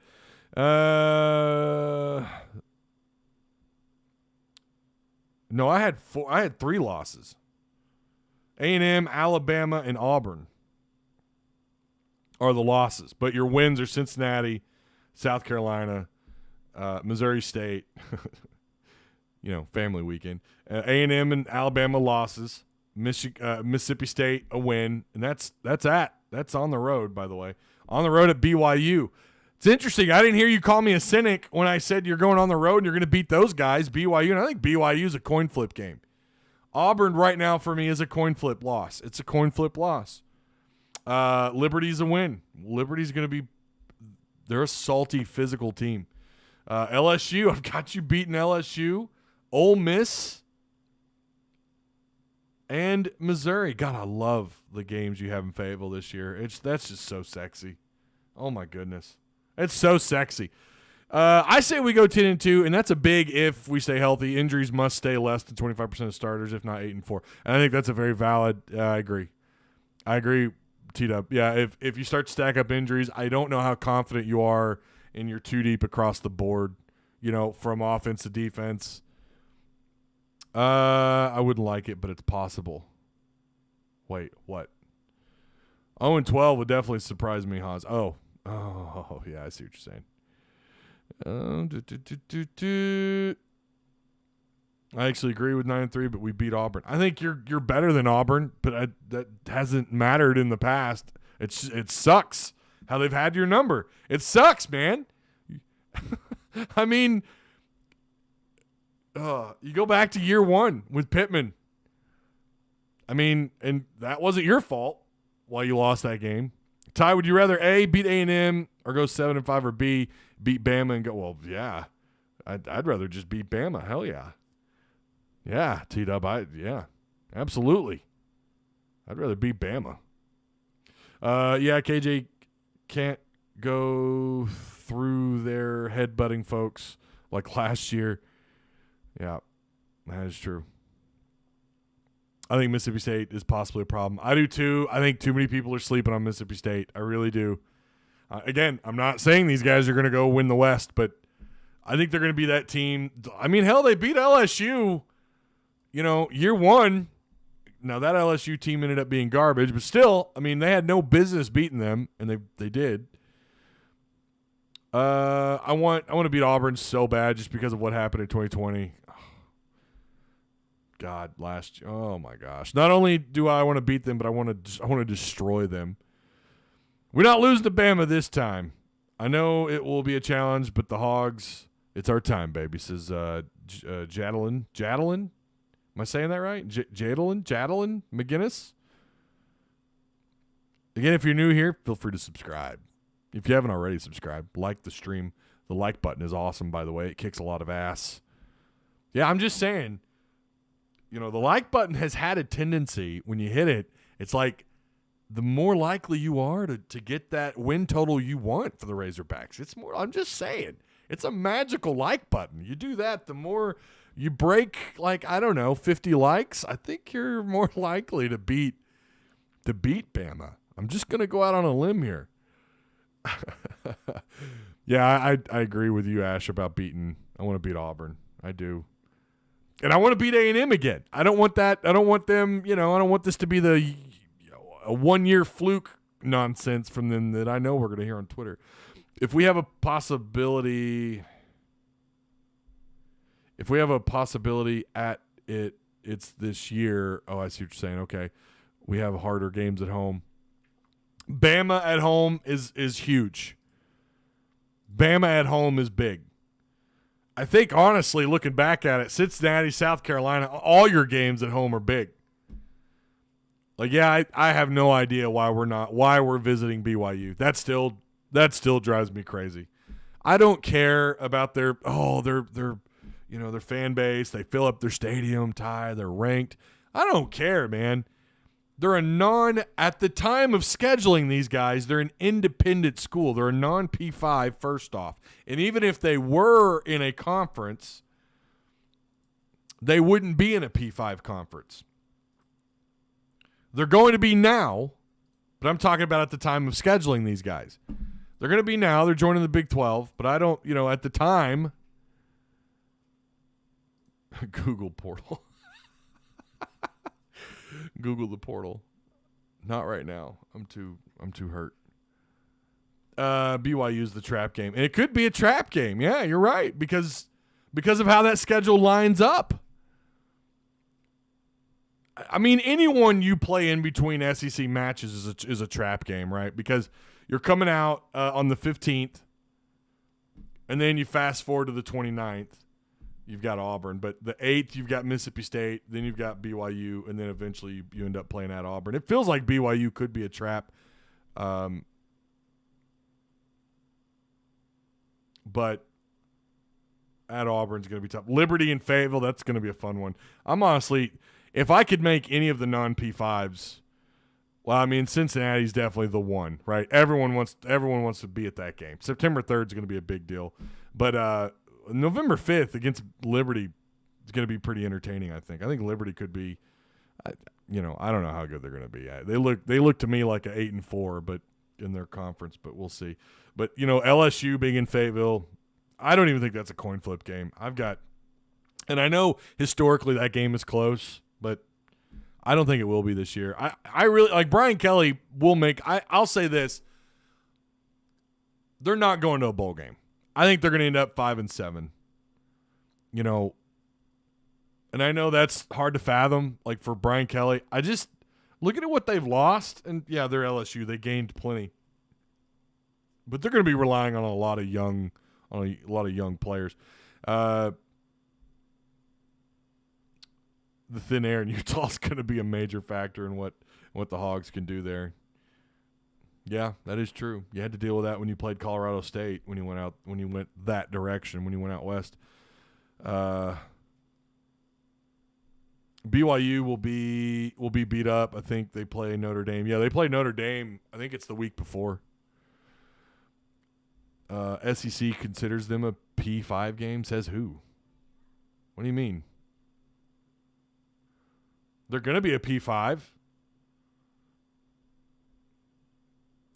No, I had 3 losses. A&M, Alabama, and Auburn are the losses. But your wins are Cincinnati, South Carolina, Missouri State, family weekend. A&M and Alabama losses. Mississippi State a win, and that's on the road, by the way. On the road at BYU. It's interesting. I didn't hear you call me a cynic when I said you're going on the road and you're going to beat those guys, BYU, and I think BYU is a coin flip game. Auburn right now for me is a coin flip loss. It's a coin flip loss. Liberty's a win. Liberty's going to be – they're a salty, physical team. LSU, I've got you beating LSU. Ole Miss and Missouri. God, I love the games you have in Fayetteville this year. That's just so sexy. Oh, my goodness. It's so sexy. I say we go 10-2, and that's a big if we stay healthy. Injuries must stay less than 25% of starters, if not 8-4. And I think that's a very valid I agree. T-Dub. Yeah, if you start to stack up injuries, I don't know how confident you are in your 2 deep across the board, from offense to defense. I wouldn't like it, but it's possible. Wait, what? 0-12 would definitely surprise me, Haas. Oh, yeah, I see what you're saying. I actually agree with 9-3, but we beat Auburn. I think you're better than Auburn, but that hasn't mattered in the past. It sucks how they've had your number. It sucks, man. I mean, you go back to year 1 with Pittman. I mean, and that wasn't your fault why you lost that game. Ty, would you rather A, beat A&M, or go 7-5, or B, beat Bama and go, well, yeah. I'd rather just beat Bama. Hell yeah. Yeah, T-Dub, yeah, absolutely. I'd rather beat Bama. Yeah, KJ can't go through their headbutting folks like last year. Yeah, that is true. I think Mississippi State is possibly a problem. I do too. I think too many people are sleeping on Mississippi State. I really do. Again, I'm not saying these guys are going to go win the West, but I think they're going to be that team. I mean, hell, they beat LSU, year one. Now, that LSU team ended up being garbage, but still, I mean, they had no business beating them, and they did. I want to beat Auburn so bad just because of what happened in 2020. God, oh my gosh. Not only do I want to beat them, but I want to destroy them. We're not losing to Bama this time. I know it will be a challenge, but the Hogs, it's our time, baby, says Jadalin. Jadalin? Am I saying that right? Jadalin McGinnis? Again, if you're new here, feel free to subscribe. If you haven't already subscribed, like the stream. The like button is awesome, by the way. It kicks a lot of ass. Yeah, I'm just saying, the like button has had a tendency, when you hit it, it's like the more likely you are to get that win total you want for the Razorbacks. It's more, I'm just saying, it's a magical like button. You do that, the more you break, 50 likes, I think you're more likely to beat Bama. I'm just going to go out on a limb here. Yeah, I agree with you, Ash, about beating. I want to beat Auburn. I do. And I want to beat A&M again. I don't want that. I don't want them, I don't want this to be a one-year fluke nonsense from them that I know we're going to hear on Twitter. If we have a possibility at it, it's this year. Oh, I see what you're saying. Okay. We have harder games at home. Bama at home is huge. Bama at home is big. I think, honestly, looking back at it, Cincinnati, South Carolina, all your games at home are big. I have no idea why we're visiting BYU. That still drives me crazy. I don't care about their fan base. They fill up their stadium, they're ranked. I don't care, man. They're at the time of scheduling these guys, they're an independent school. They're a non-P5 first off. And even if they were in a conference, they wouldn't be in a P5 conference. They're going to be now, but I'm talking about at the time of scheduling these guys. They're going to be now. They're joining the Big 12, but I don't, at the time, Google portal. Google the portal. Not right now. I'm too hurt. BYU's the trap game. And it could be a trap game. Yeah, you're right. Because of how that schedule lines up. I mean, anyone you play in between SEC matches is a trap game, right? Because you're coming out on the 15th, and then you fast forward to the 29th. You've got Auburn, but the 8th you've got Mississippi State, then you've got BYU, and then eventually you end up playing at Auburn. It feels like BYU could be a trap, but at Auburn's going to be tough. Liberty and Fayetteville, that's going to be a fun one. I'm honestly, if I could make any of the non-P5s, well, I mean, Cincinnati's definitely the one, right? Everyone wants to be at that game. September 3rd is going to be a big deal, but November 5th against Liberty is going to be pretty entertaining, I think. I think Liberty could be, I don't know how good they're going to be. They look to me like an 8-4, but in their conference, but we'll see. But, LSU being in Fayetteville, I don't even think that's a coin flip game. And I know historically that game is close, but I don't think it will be this year. I really, like Brian Kelly will make, I'll say this, they're not going to a bowl game. I think they're going to end up 5-7. And I know that's hard to fathom, like for Brian Kelly. I just looking at what they've lost, and yeah, they're LSU. They gained plenty, but they're going to be relying on a lot of young players. The thin air in Utah is going to be a major factor in what the Hogs can do there. Yeah, that is true. You had to deal with that when you played Colorado State, when you went that direction, when you went out west. BYU will be beat up. I think they play Notre Dame. Yeah, they play Notre Dame. I think it's the week before. SEC considers them a P5 game. Says who? What do you mean? They're going to be a P5.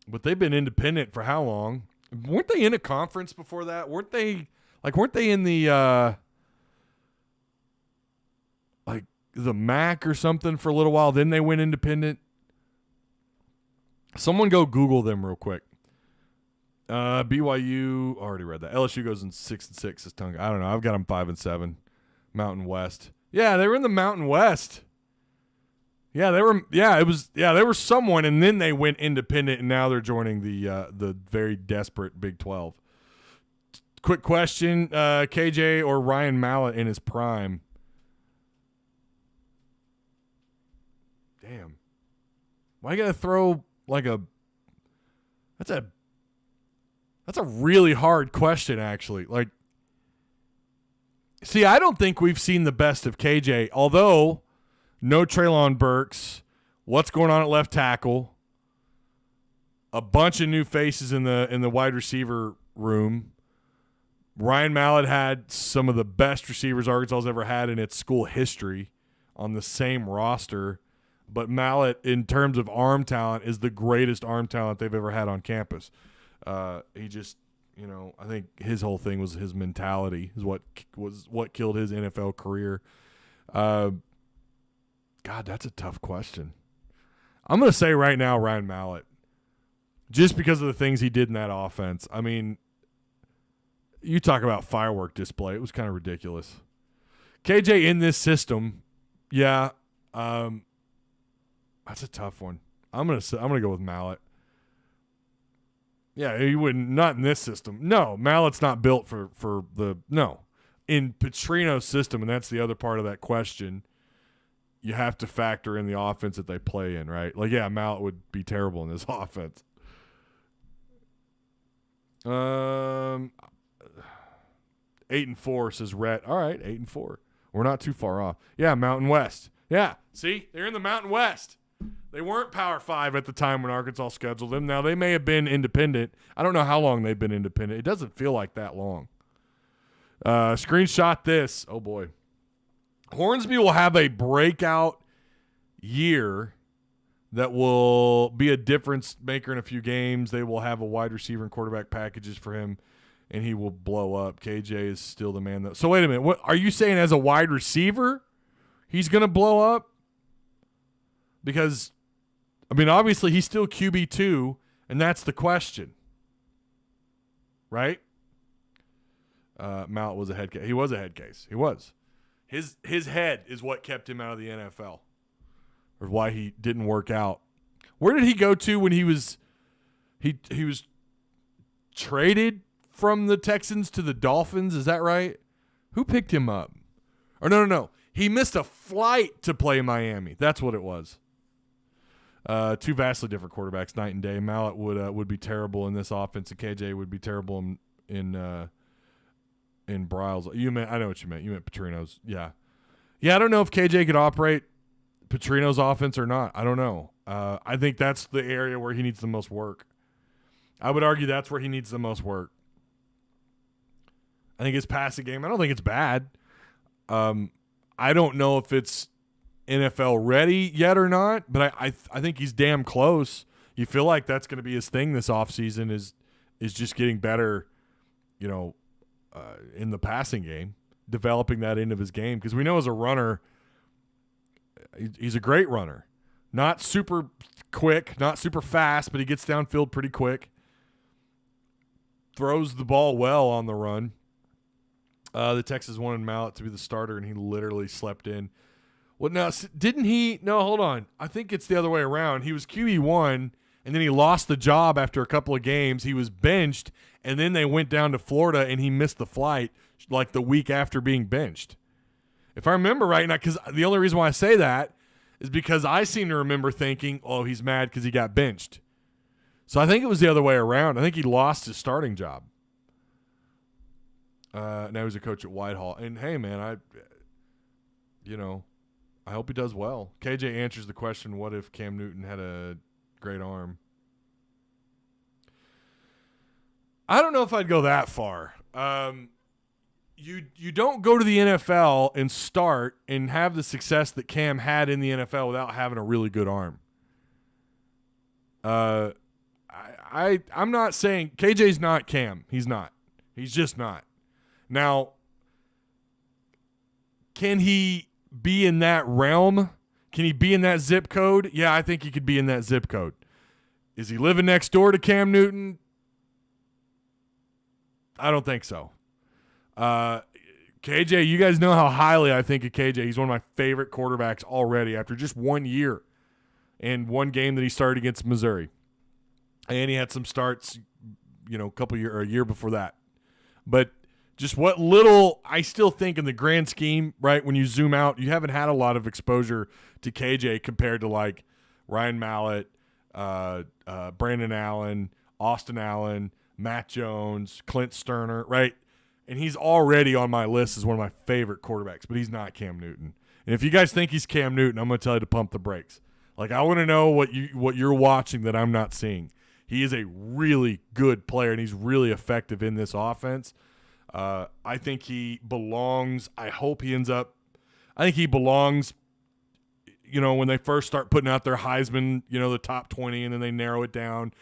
But they've been independent for how long? Weren't they in a conference before that? Weren't they in the the MAC or something for a little while? Then they went independent. Someone go Google them real quick. BYU, already read that. LSU goes in 6-6 this tongue. I don't know. I've got them 5-7. Mountain West. Yeah, they were in the Mountain West. Yeah, they were. Yeah, it was. Yeah, they were someone, and then they went independent, and now they're joining the very desperate Big 12. Quick question: KJ or Ryan Mallett in his prime? Damn. Why you gotta throw like a? That's a really hard question, actually. Like, see, I don't think we've seen the best of KJ, although. No Treylon Burks. What's going on at left tackle? A bunch of new faces in the wide receiver room. Ryan Mallett had some of the best receivers Arkansas's ever had in its school history on the same roster. But Mallett, in terms of arm talent, is the greatest arm talent they've ever had on campus. He just, I think his whole thing was his mentality is what killed his NFL career. God, that's a tough question. I'm going to say right now Ryan Mallett, just because of the things he did in that offense. I mean, you talk about firework display. It was kind of ridiculous. KJ in this system, yeah, that's a tough one. I'm gonna go with Mallett. Yeah, he wouldn't. Not in this system. No, Mallett's not built for the no. In Petrino's system, and that's the other part of that question. You have to factor in the offense that they play in, right? Like, yeah, Mallett would be terrible in this offense. 8-4 says Rhett. All right, 8-4. We're not too far off. Yeah, Mountain West. Yeah, see, they're in the Mountain West. They weren't Power 5 at the time when Arkansas scheduled them. Now, they may have been independent. I don't know how long they've been independent. It doesn't feel like that long. Screenshot this. Oh, boy. Hornsby will have a breakout year that will be a difference maker in a few games. They will have a wide receiver and quarterback packages for him, and he will blow up. KJ is still the man. So wait a minute. What are you saying as a wide receiver he's going to blow up? Because, I mean, obviously he's still QB2, and that's the question. Right? Mallett was a head case. He was a head case. He was. His head is what kept him out of the NFL, or why he didn't work out. Where did he go to when he was traded from the Texans to the Dolphins? Is that right? Who picked him up? Or no. He missed a flight to play Miami. That's what it was. Two vastly different quarterbacks, night and day. Mallett would be terrible in this offense, and KJ would be terrible in Briles. I know what you meant. You meant Petrino's. Yeah. I don't know if KJ could operate Petrino's offense or not. I don't know. I think that's the area where he needs the most work. I would argue that's where he needs the most work. I think his passing game, I don't think it's bad. I don't know if it's NFL ready yet or not, but I think he's damn close. You feel like that's going to be his thing this offseason is just getting better, in the passing game, developing that end of his game. Because we know as a runner, he's a great runner. Not super quick, not super fast, but he gets downfield pretty quick. Throws the ball well on the run. The Texas wanted Mallett to be the starter, and he literally slept in. Well, now, didn't he? No, hold on. I think it's the other way around. He was QB1, and then he lost the job after a couple of games. He was benched, and then they went down to Florida, and he missed the flight like the week after being benched. If I remember right, because the only reason why I say that is because I seem to remember thinking, oh, he's mad because he got benched. So I think it was the other way around. I think he lost his starting job. Now he's a coach at Whitehall. And, hey, man, I hope he does well. KJ answers the question, what if Cam Newton had a great arm? I don't know if I'd go that far. You don't go to the NFL and start and have the success that Cam had in the NFL without having a really good arm. I'm not saying KJ's not Cam. He's not. He's just not. Now, can he be in that realm? Can he be in that zip code? Yeah, I think he could be in that zip code. Is he living next door to Cam Newton? I don't think so. KJ, you guys know how highly I think of KJ. He's one of my favorite quarterbacks already after just 1 year and one game that he started against Missouri. And he had some starts, a year before that. But just what little I still think in the grand scheme, right, when you zoom out, you haven't had a lot of exposure to KJ compared to like Ryan Mallett, Brandon Allen, Austin Allen, Matt Jones, Clint Sterner, right? And he's already on my list as one of my favorite quarterbacks, but he's not Cam Newton. And if you guys think he's Cam Newton, I'm going to tell you to pump the brakes. Like, I want to know what you're watching that I'm not seeing. He is a really good player, and he's really effective in this offense. I think he belongs. I hope he ends up. I think he belongs. When they first start putting out their Heisman, the top 20, and then they narrow it down.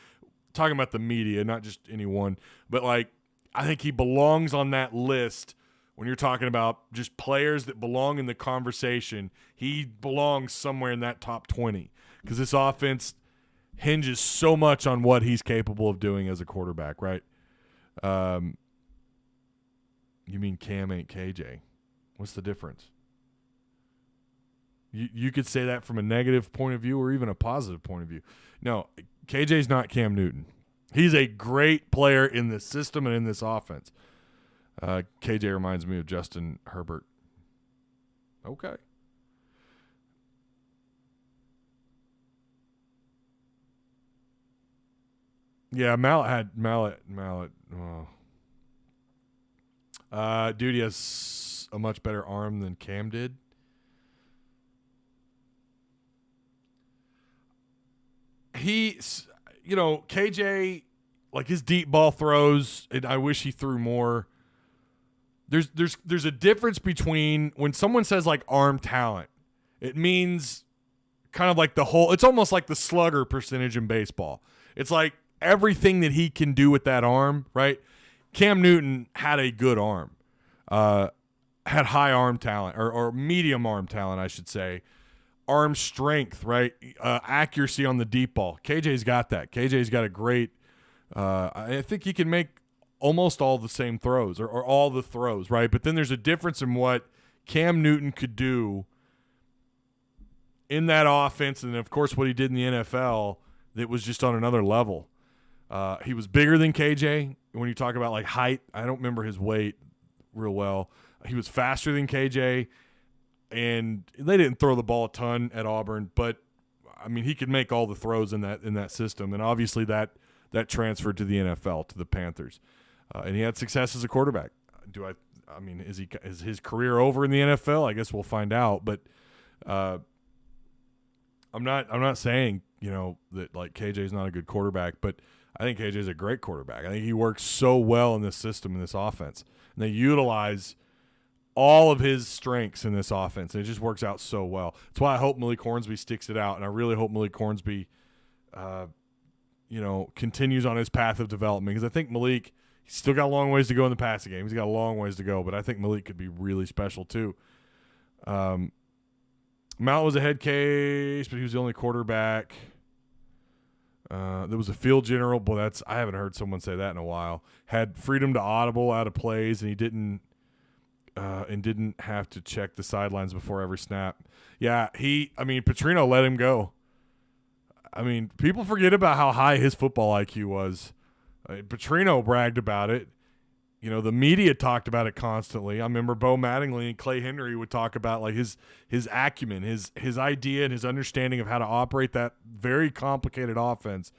Talking about the media, not just anyone, but like I think he belongs on that list. When you're talking about just players that belong in the conversation, he belongs somewhere in that top 20 because this offense hinges so much on what he's capable of doing as a quarterback, right? You mean Cam ain't KJ? What's the difference? You could say that from a negative point of view or even a positive point of view. No, KJ's not Cam Newton. He's a great player in this system and in this offense. KJ reminds me of Justin Herbert. Okay. Yeah, Mallet. Dude, he has a much better arm than Cam did. KJ, like his deep ball throws, and I wish he threw more. There's a difference between when someone says like arm talent, it means kind of like it's almost like the slugger percentage in baseball. It's like everything that he can do with that arm, right? Cam Newton had a good arm, had high arm talent or medium arm talent, I should say. Arm strength, right? Accuracy on the deep ball. KJ's got that. KJ's got a great I think he can make almost all the same throws or all the throws, right? But then there's a difference in what Cam Newton could do in that offense and, of course, what he did in the NFL that was just on another level. He was bigger than KJ. When you talk about, like, height, I don't remember his weight real well. He was faster than KJ. And they didn't throw the ball a ton at Auburn, but I mean he could make all the throws in that system, and obviously that transferred to the NFL to the Panthers, and he had success as a quarterback. Is his career over in the NFL? I guess we'll find out. But I'm not saying that like KJ's not a good quarterback, but I think KJ's a great quarterback. I think he works so well in this system in this offense, and they utilize all of his strengths in this offense, and it just works out so well. That's why I hope Malik Hornsby sticks it out, and I really hope Malik Hornsby, continues on his path of development because I think Malik, he's still got a long ways to go in the passing game. He's got a long ways to go, but I think Malik could be really special too. Mount was a head case, but he was the only quarterback. There was a field general, but I haven't heard someone say that in a while. Had freedom to audible out of plays, and he didn't have to check the sidelines before every snap. Yeah, Petrino let him go. I mean, people forget about how high his football IQ was. Petrino bragged about it. The media talked about it constantly. I remember Bo Mattingly and Clay Henry would talk about like his acumen, his idea and his understanding of how to operate that very complicated offense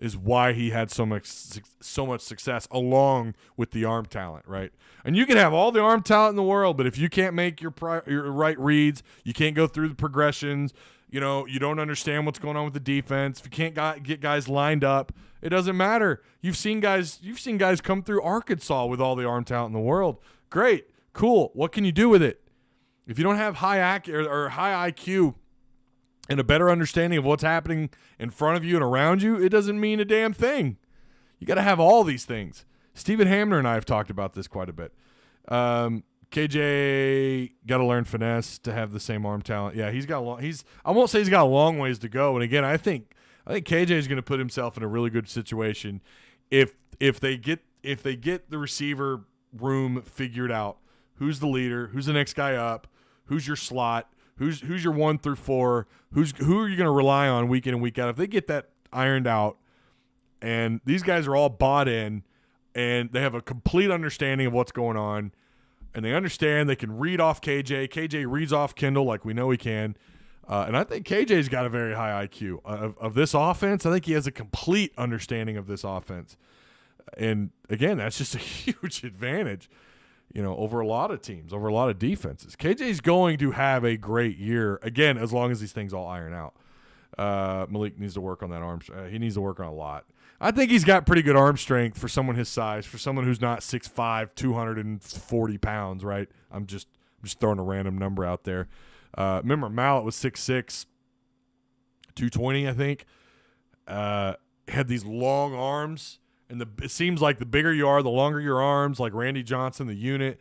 is why he had so much success along with the arm talent, right? And you can have all the arm talent in the world, but if you can't make your right reads, you can't go through the progressions, you don't understand what's going on with the defense. If you can't get guys lined up, it doesn't matter. You've seen guys come through Arkansas with all the arm talent in the world. Great, cool. What can you do with it? If you don't have high IQ and a better understanding of what's happening in front of you and around you, it doesn't mean a damn thing. You got to have all these things. Stephen Hamner and I have talked about this quite a bit. KJ got to learn finesse to have the same arm talent. Yeah, I won't say he's got a long ways to go. And again, I think KJ is going to put himself in a really good situation if they get the receiver room figured out. Who's the leader? Who's the next guy up? Who's your slot? Who's your 1 through 4? Who are you going to rely on week in and week out? If they get that ironed out, and these guys are all bought in, and they have a complete understanding of what's going on, and they understand they can read off KJ. KJ reads off Kendall like we know he can. And I think KJ's got a very high IQ of this offense. I think he has a complete understanding of this offense. And, again, that's just a huge advantage, over a lot of teams, over a lot of defenses. KJ's going to have a great year, again, as long as these things all iron out. Malik needs to work on that arm. He needs to work on a lot. I think he's got pretty good arm strength for someone his size, for someone who's not 6'5", 240 pounds, right? I'm just throwing a random number out there. Remember, Mallet was 6'6", 220, I think. Had these long arms, and it seems like the bigger you are, the longer your arms, like Randy Johnson, the unit,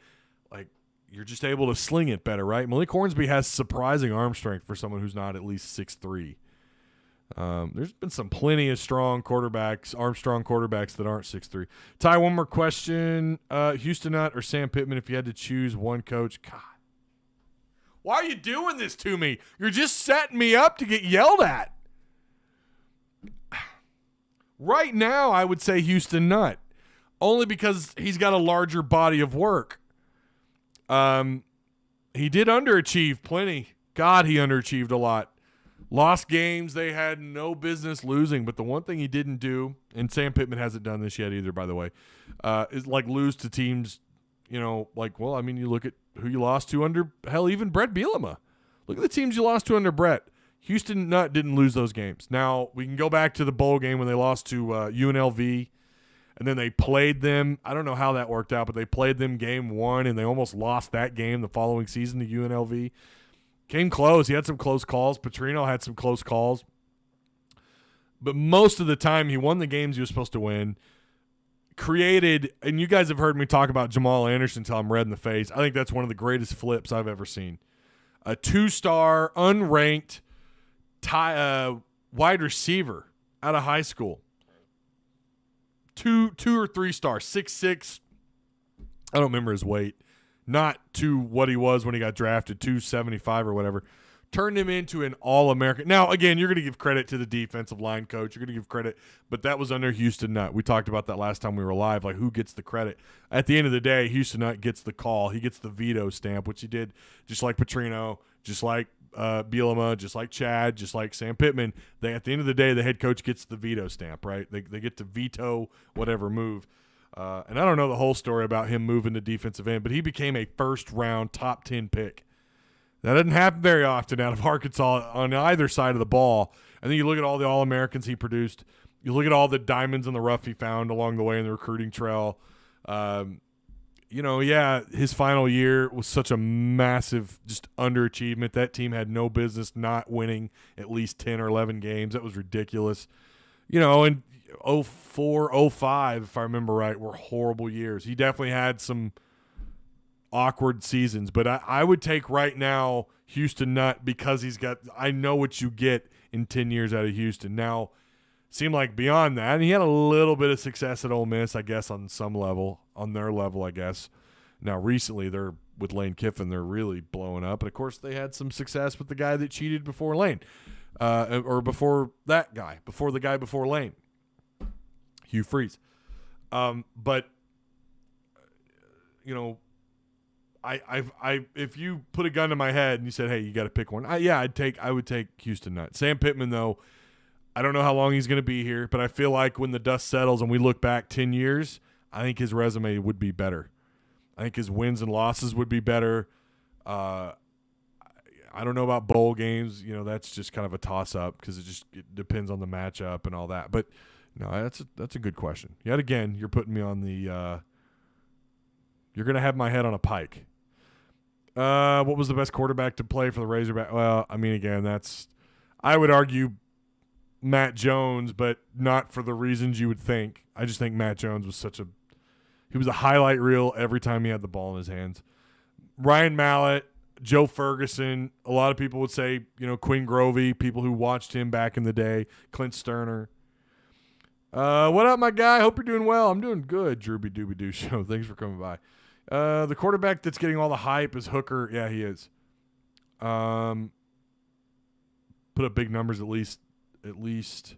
like you're just able to sling it better, right? Malik Hornsby has surprising arm strength for someone who's not at least 6'3". There's been some plenty of strong quarterbacks, arm-strong quarterbacks that aren't 6'3". Ty, one more question. Houston Nutt or Sam Pittman if you had to choose one coach? God. Why are you doing this to me? You're just setting me up to get yelled at. Right now, I would say Houston Nutt, only because he's got a larger body of work. He did underachieve plenty. God, he underachieved a lot. Lost games they had no business losing, but the one thing he didn't do, and Sam Pittman hasn't done this yet either, by the way, is like lose to teams, you look at who you lost to under, hell, even Brett Bielema. Look at the teams you lost to under Brett. Houston Nutt didn't lose those games. Now, we can go back to the bowl game when they lost to UNLV, and then they played them. I don't know how that worked out, but they played them game 1, and they almost lost that game the following season to UNLV. Came close. He had some close calls. Petrino had some close calls. But most of the time, he won the games he was supposed to win. Created, and you guys have heard me talk about Jamal Anderson until I'm red in the face. I think that's one of the greatest flips I've ever seen. A 2-star, unranked wide receiver out of high school. Two or 3-star, 6'6". I don't remember his weight. Not to what he was when he got drafted, 275 or whatever. Turned him into an All-American. Now, again, you're going to give credit to the defensive line coach. You're going to give credit, but that was under Houston Nutt. We talked about that last time we were live, like who gets the credit. At the end of the day, Houston Nutt gets the call. He gets the veto stamp, which he did just like Petrino, just like Bielema, just like Chad, just like Sam Pittman. At the end of the day, the head coach gets the veto stamp, right? They get to veto whatever move. And I don't know the whole story about him moving to defensive end, but he became a first-round top 10 pick. That doesn't happen very often out of Arkansas on either side of the ball. And then you look at all the All-Americans he produced. You look at all the diamonds in the rough he found along the way in the recruiting trail. His final year was such a massive just underachievement. That team had no business not winning at least 10 or 11 games. That was ridiculous. And 04, 05, if I remember right, were horrible years. He definitely had some awkward seasons, but I would take right now Houston Nutt because I know what you get in 10 years out of Houston. Now, seemed like beyond that, and he had a little bit of success at Ole Miss, I guess, on their level, I guess. Now, recently, they're with Lane Kiffin, they're really blowing up. And, of course, they had some success with the guy that cheated before Lane, or before that guy, before the guy before Lane. Hugh Freeze. If you put a gun to my head and you said, hey, you got to pick one, I would take Houston Nutt. Sam Pittman, though, I don't know how long he's going to be here, but I feel like when the dust settles and we look back 10 years, I think his resume would be better. I think his wins and losses would be better. I don't know about bowl games. That's just kind of a toss-up because it depends on the matchup and all that. But, no, that's a good question. Yet again, you're putting me on the you're going to have my head on a pike. What was the best quarterback to play for the Razorback? Well, I mean, again, I would argue Matt Jones, but not for the reasons you would think. I just think Matt Jones was he was a highlight reel every time he had the ball in his hands. Ryan Mallett, Joe Ferguson, a lot of people would say, Quinn Grovey, people who watched him back in the day, Clint Sterner. What up, my guy? Hope you're doing well. I'm doing good, Drooby Dooby Doo Show. Thanks for coming by. The quarterback that's getting all the hype is Hooker. Yeah, he is. Put up big numbers at least. Let's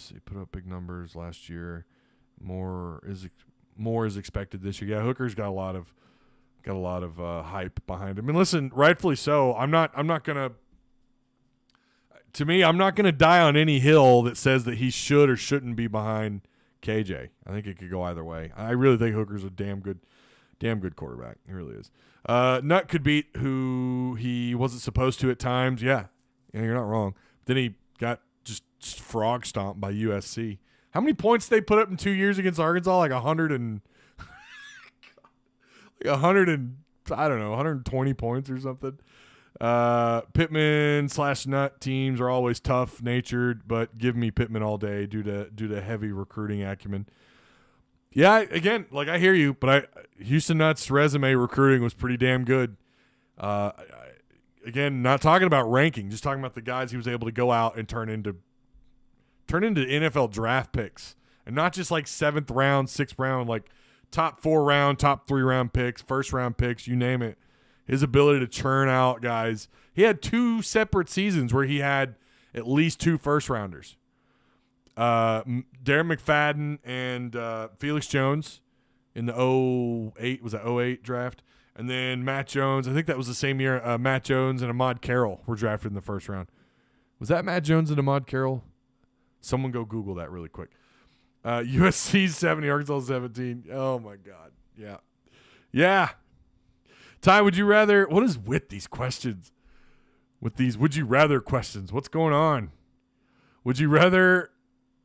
see. Put up big numbers last year. More is expected this year. Yeah, Hooker's got a lot of hype behind him. And listen, rightfully so. I'm not gonna. To me, I'm not gonna die on any hill that says that he should or shouldn't be behind KJ. I think it could go either way. I really think Hooker's a damn good quarterback. He really is. Nutt could beat who he wasn't supposed to at times. Yeah, you're not wrong. Then he got just frog stomped by USC. How many points did they put up in 2 years against Arkansas? Like 100 and like 120 points or something. Pittman / Nutt teams are always tough natured, but give me Pittman all day due to heavy recruiting acumen. Yeah, again, like I hear you, but Houston Nutt's resume recruiting was pretty damn good. Again, not talking about ranking, just talking about the guys he was able to go out and turn into NFL draft picks, and not just like 7th round, 6th round, like top 4 round, top 3 round picks, 1st round picks, you name it. His ability to churn out guys. He had 2 separate seasons where he had at least 2 first rounders. Darren McFadden and Felix Jones in the 08 draft. And then Matt Jones, I think that was the same year, Matt Jones and Ahmad Carroll were drafted in the first round. Was that Matt Jones and Ahmad Carroll? Someone go Google that really quick. USC 70, Arkansas 17. Oh, my God. Yeah. Yeah. Ty, would you rather – what is with these questions? With these would you rather questions? What's going on? Would you rather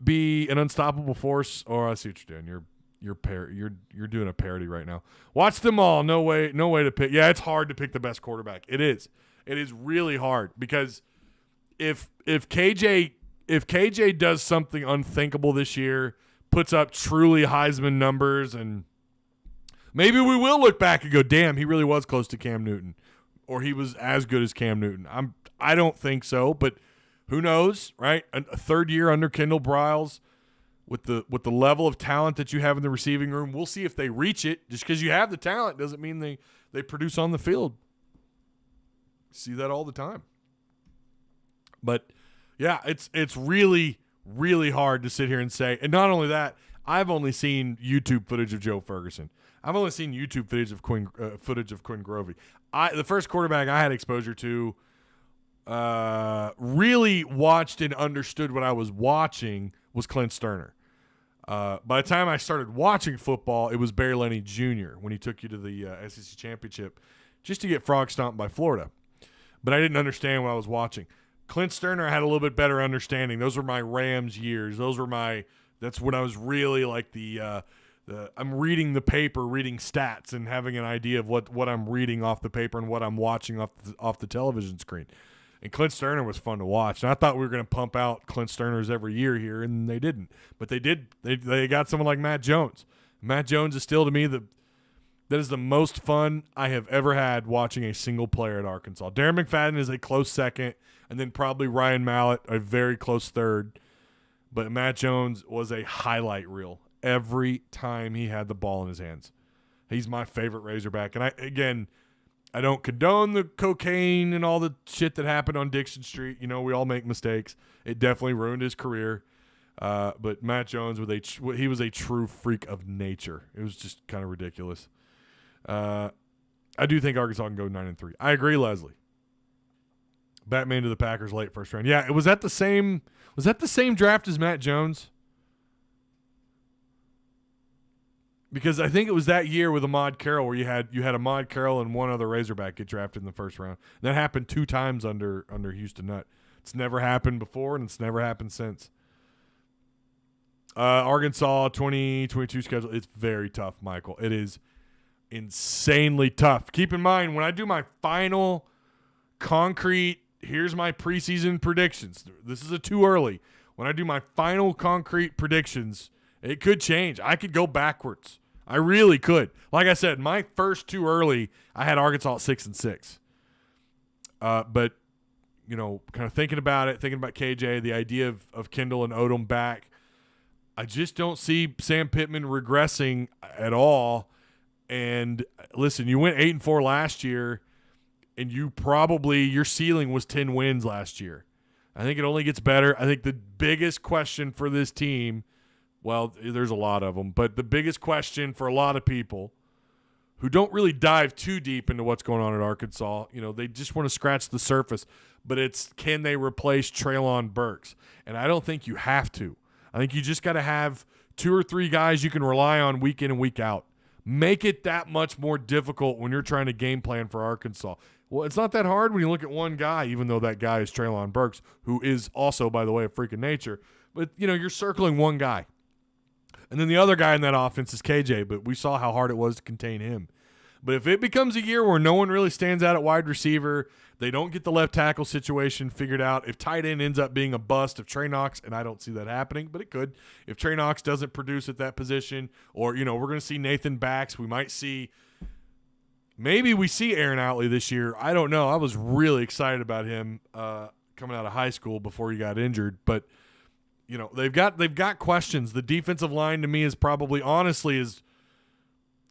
be an unstoppable force – or I see what you're doing. You're doing a parody right now. Watch them all. No way to pick. Yeah, it's hard to pick the best quarterback. It is. It is really hard because if KJ does something unthinkable this year, puts up truly Heisman numbers, and maybe we will look back and go, damn, he really was close to Cam Newton, or he was as good as Cam Newton. I don't think so, but who knows, right? A third year under Kendall Briles with the level of talent that you have in the receiving room, we'll see if they reach it. Just because you have the talent doesn't mean they produce on the field. See that all the time. But yeah, it's really, really hard to sit here and say. And not only that, I've only seen YouTube footage of Joe Ferguson. I've only seen YouTube footage of Quinn Grovey. The first quarterback I had exposure to, really watched and understood what I was watching was Clint Sterner. By the time I started watching football, it was Barry Lenny Jr. when he took you to the SEC Championship just to get frog stomped by Florida. But I didn't understand what I was watching. Clint Sterner had a little bit better understanding. Those were my Rams years. That's when I was really like I'm reading the paper, reading stats, and having an idea of what I'm reading off the paper and what I'm watching off the television screen. And Clint Sterner was fun to watch. And I thought we were going to pump out Clint Sterners every year here, and they didn't. But they did. They got someone like Matt Jones. Matt Jones is still, to me, that is the most fun I have ever had watching a single player at Arkansas. Darren McFadden is a close second, and then probably Ryan Mallett, a very close third. But Matt Jones was a highlight reel every time he had the ball in his hands. He's my favorite Razorback. And I don't condone the cocaine and all the shit that happened on Dixon Street. You know, we all make mistakes. It definitely ruined his career. But Matt Jones, he was a true freak of nature. It was just kind of ridiculous. I do think Arkansas can go 9-3. I agree, Leslie. Batman to the Packers late first round. Yeah, was that the same draft as Matt Jones? Because I think it was that year with Ahmad Carroll where you had Ahmad Carroll and one other Razorback get drafted in the first round. That happened 2 times under Houston Nutt. It's never happened before, and it's never happened since. Arkansas 2022 schedule. It's very tough, Michael. It is insanely tough. Keep in mind, when I do my final concrete, here's my preseason predictions. This is too early. When I do my final concrete predictions, it could change. I could go backwards. I really could. Like I said, my first too early, I had Arkansas at 6-6. But, kind of thinking about KJ, the idea of Kendall and Odom back, I just don't see Sam Pittman regressing at all. And listen, you went 8-4 last year, and your ceiling was 10 wins last year. I think it only gets better. I think the biggest question for this team, well, there's a lot of them, but the biggest question for a lot of people who don't really dive too deep into what's going on at Arkansas, they just want to scratch the surface, but it's, can they replace Treylon Burks? And I don't think you have to. I think you just got to have 2 or 3 guys you can rely on week in and week out. Make it that much more difficult when you're trying to game plan for Arkansas. Well, it's not that hard when you look at one guy, even though that guy is Treylon Burks, who is also, by the way, a freak of nature. But, you're circling one guy. And then the other guy in that offense is KJ, but we saw how hard it was to contain him. But if it becomes a year where no one really stands out at wide receiver, they don't get the left tackle situation figured out, if tight end ends up being a bust, if Trey Knox, and I don't see that happening, but it could, if Trey Knox doesn't produce at that position, or, we're going to see Nathan Bax, maybe we see Aaron Outley this year. I don't know. I was really excited about him coming out of high school before he got injured, but they've got questions. The defensive line to me is probably, honestly,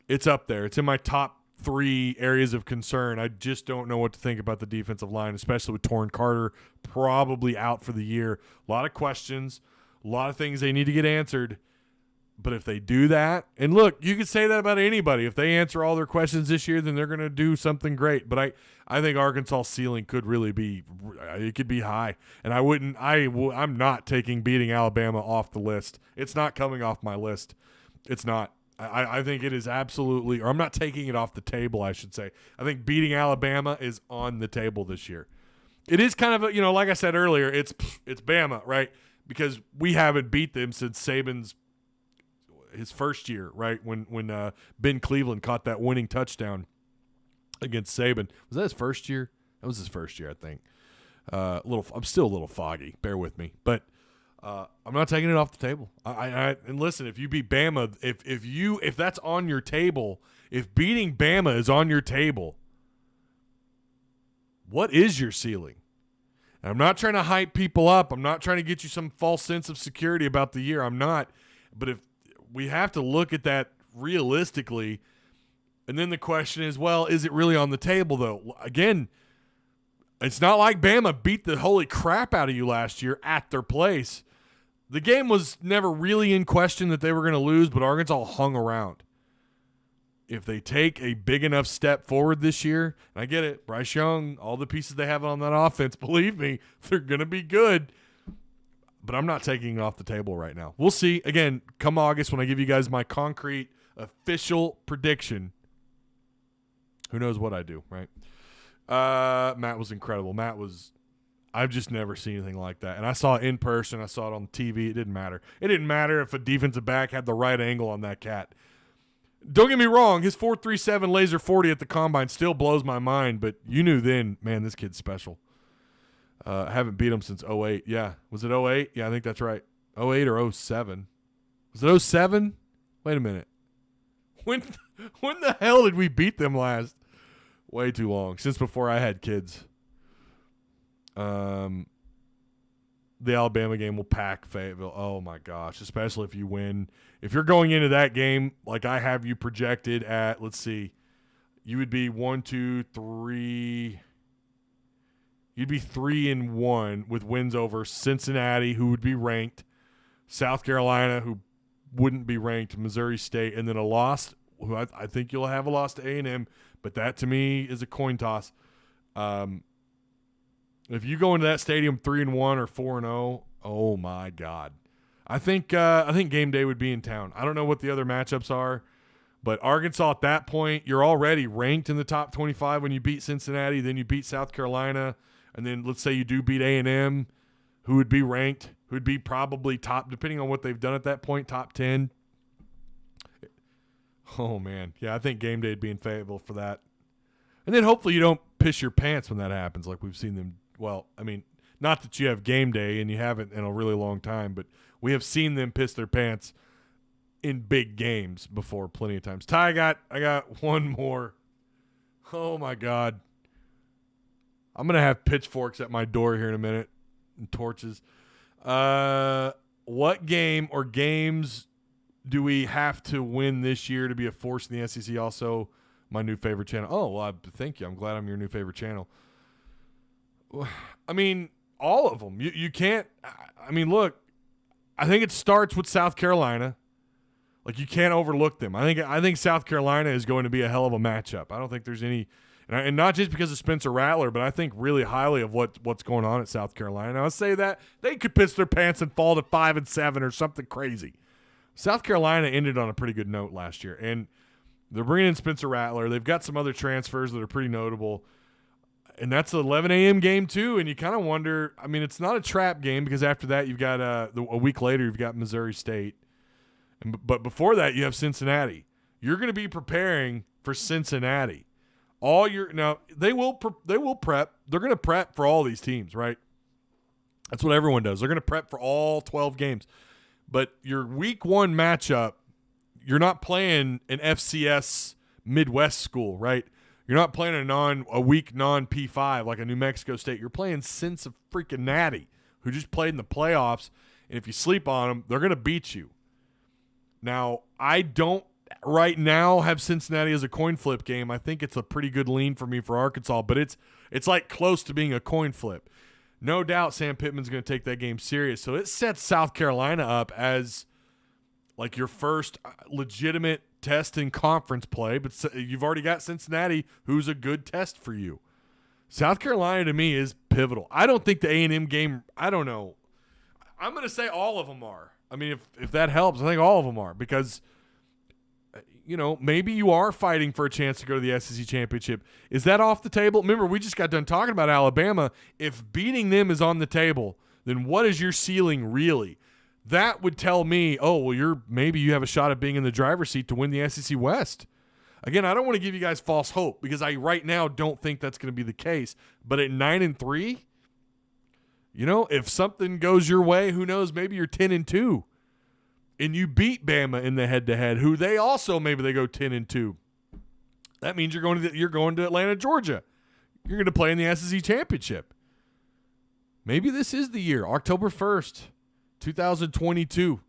it's up there. It's in my top 3 areas of concern. I just don't know what to think about the defensive line, especially with Torrin Carter probably out for the year. A lot of questions, a lot of things they need to get answered. But if they do that, and look, you could say that about anybody. If they answer all their questions this year, then they're going to do something great. But I think Arkansas' ceiling could really be, it could be high. And I'm not taking beating Alabama off the list. It's not coming off my list. It's not. I think it is absolutely, or I'm not taking it off the table, I should say. I think beating Alabama is on the table this year. It is kind of, like I said earlier, it's Bama, right? Because we haven't beat them since his first year, right? When Ben Cleveland caught that winning touchdown against Saban. Was that his first year? That was his first year, I think. I'm still a little foggy. Bear with me, but I'm not taking it off the table. And listen, if you beat Bama, if that's on your table, if beating Bama is on your table, what is your ceiling? And I'm not trying to hype people up. I'm not trying to get you some false sense of security about the year. I'm not. But if we have to look at that realistically, and then the question is, well, is it really on the table though? Again, it's not like Bama beat the holy crap out of you last year at their place. The game was never really in question that they were going to lose, but Arkansas hung around. If they take a big enough step forward this year, and I get it, Bryce Young, all the pieces they have on that offense, believe me, they're going to be good. But I'm not taking it off the table right now. We'll see. Again, come August when I give you guys my concrete official prediction. Who knows what I do, right? Matt was incredible. I've just never seen anything like that. And I saw it in person. I saw it on TV. It didn't matter. It didn't matter if a defensive back had the right angle on that cat. Don't get me wrong. His 4.37 laser 40 at the combine still blows my mind. But you knew then, man, this kid's special. I haven't beat him since 08. Yeah. Was it 08? Yeah, I think that's right. 08 or 07. Was it 07? Wait a minute. When the hell did we beat them last? Way too long. Since before I had kids. The Alabama game will pack Fayetteville. Oh, my gosh. Especially if you win. If you're going into that game like I have you projected at, let's see, you would be 1, 2, 3. You'd be 3-1 with wins over Cincinnati, who would be ranked, South Carolina, who wouldn't be ranked, Missouri State, and then a loss. Who I think you'll have a loss to A&M, but that to me is a coin toss. If you go into that stadium 3-1 or 4-0, oh my God. I think game day would be in town. I don't know what the other matchups are, but Arkansas at that point, you're already ranked in the top 25 when you beat Cincinnati, then you beat South Carolina, and then let's say you do beat A&M, who would be ranked, who would be probably top, depending on what they've done at that point, top 10. Oh, man. Yeah, I think game day would be in favor for that. And then hopefully you don't piss your pants when that happens like we've seen them. Well, I mean, not that you have game day and you haven't in a really long time, but we have seen them piss their pants in big games before plenty of times. Ty, I got one more. Oh, my God. I'm going to have pitchforks at my door here in a minute and torches. What game or games do we have to win this year to be a force in the SEC? Also, my new favorite channel. Oh, well, thank you. I'm glad I'm your new favorite channel. I mean, all of them. You can't – I mean, look, I think it starts with South Carolina. Like, you can't overlook them. I think South Carolina is going to be a hell of a matchup. I don't think there's any – and not just because of Spencer Rattler, but I think really highly of what's going on at South Carolina. And I'll say that they could piss their pants and fall to 5-7 or something crazy. South Carolina ended on a pretty good note last year, and they're bringing in Spencer Rattler. They've got some other transfers that are pretty notable, and that's an 11 a.m. game too, and you kind of wonder – I mean, it's not a trap game because after that you've got a week later you've got Missouri State. But before that you have Cincinnati. You're going to be preparing for Cincinnati. Now they will prep. They're going to prep for all these teams, right? That's what everyone does. They're going to prep for all 12 games. But your week one matchup, you're not playing an FCS Midwest school, right? You're not playing a weak non-P5 like a New Mexico State. You're playing Cincinnati, who just played in the playoffs. And if you sleep on them, they're going to beat you. Now, I don't right now have Cincinnati as a coin flip game. I think it's a pretty good lean for me for Arkansas, but it's like close to being a coin flip. No doubt Sam Pittman's going to take that game serious. So it sets South Carolina up as like your first legitimate test in conference play, but you've already got Cincinnati, who's a good test for you. South Carolina, to me, is pivotal. I don't think the A&M game, I don't know. I'm going to say all of them are. I mean, if that helps, I think all of them are because, maybe you are fighting for a chance to go to the SEC championship. Is that off the table? Remember, we just got done talking about Alabama. If beating them is on the table, then what is your ceiling really? That would tell me, maybe you have a shot at being in the driver's seat to win the SEC West. Again, I don't want to give you guys false hope because I right now don't think that's going to be the case. But at 9-3, if something goes your way, who knows? Maybe you're 10-2, and you beat Bama in the head-to-head. Who they also maybe they go 10-2. That means you're going to Atlanta, Georgia. You're going to play in the SEC championship. Maybe this is the year, October 1st, 2022.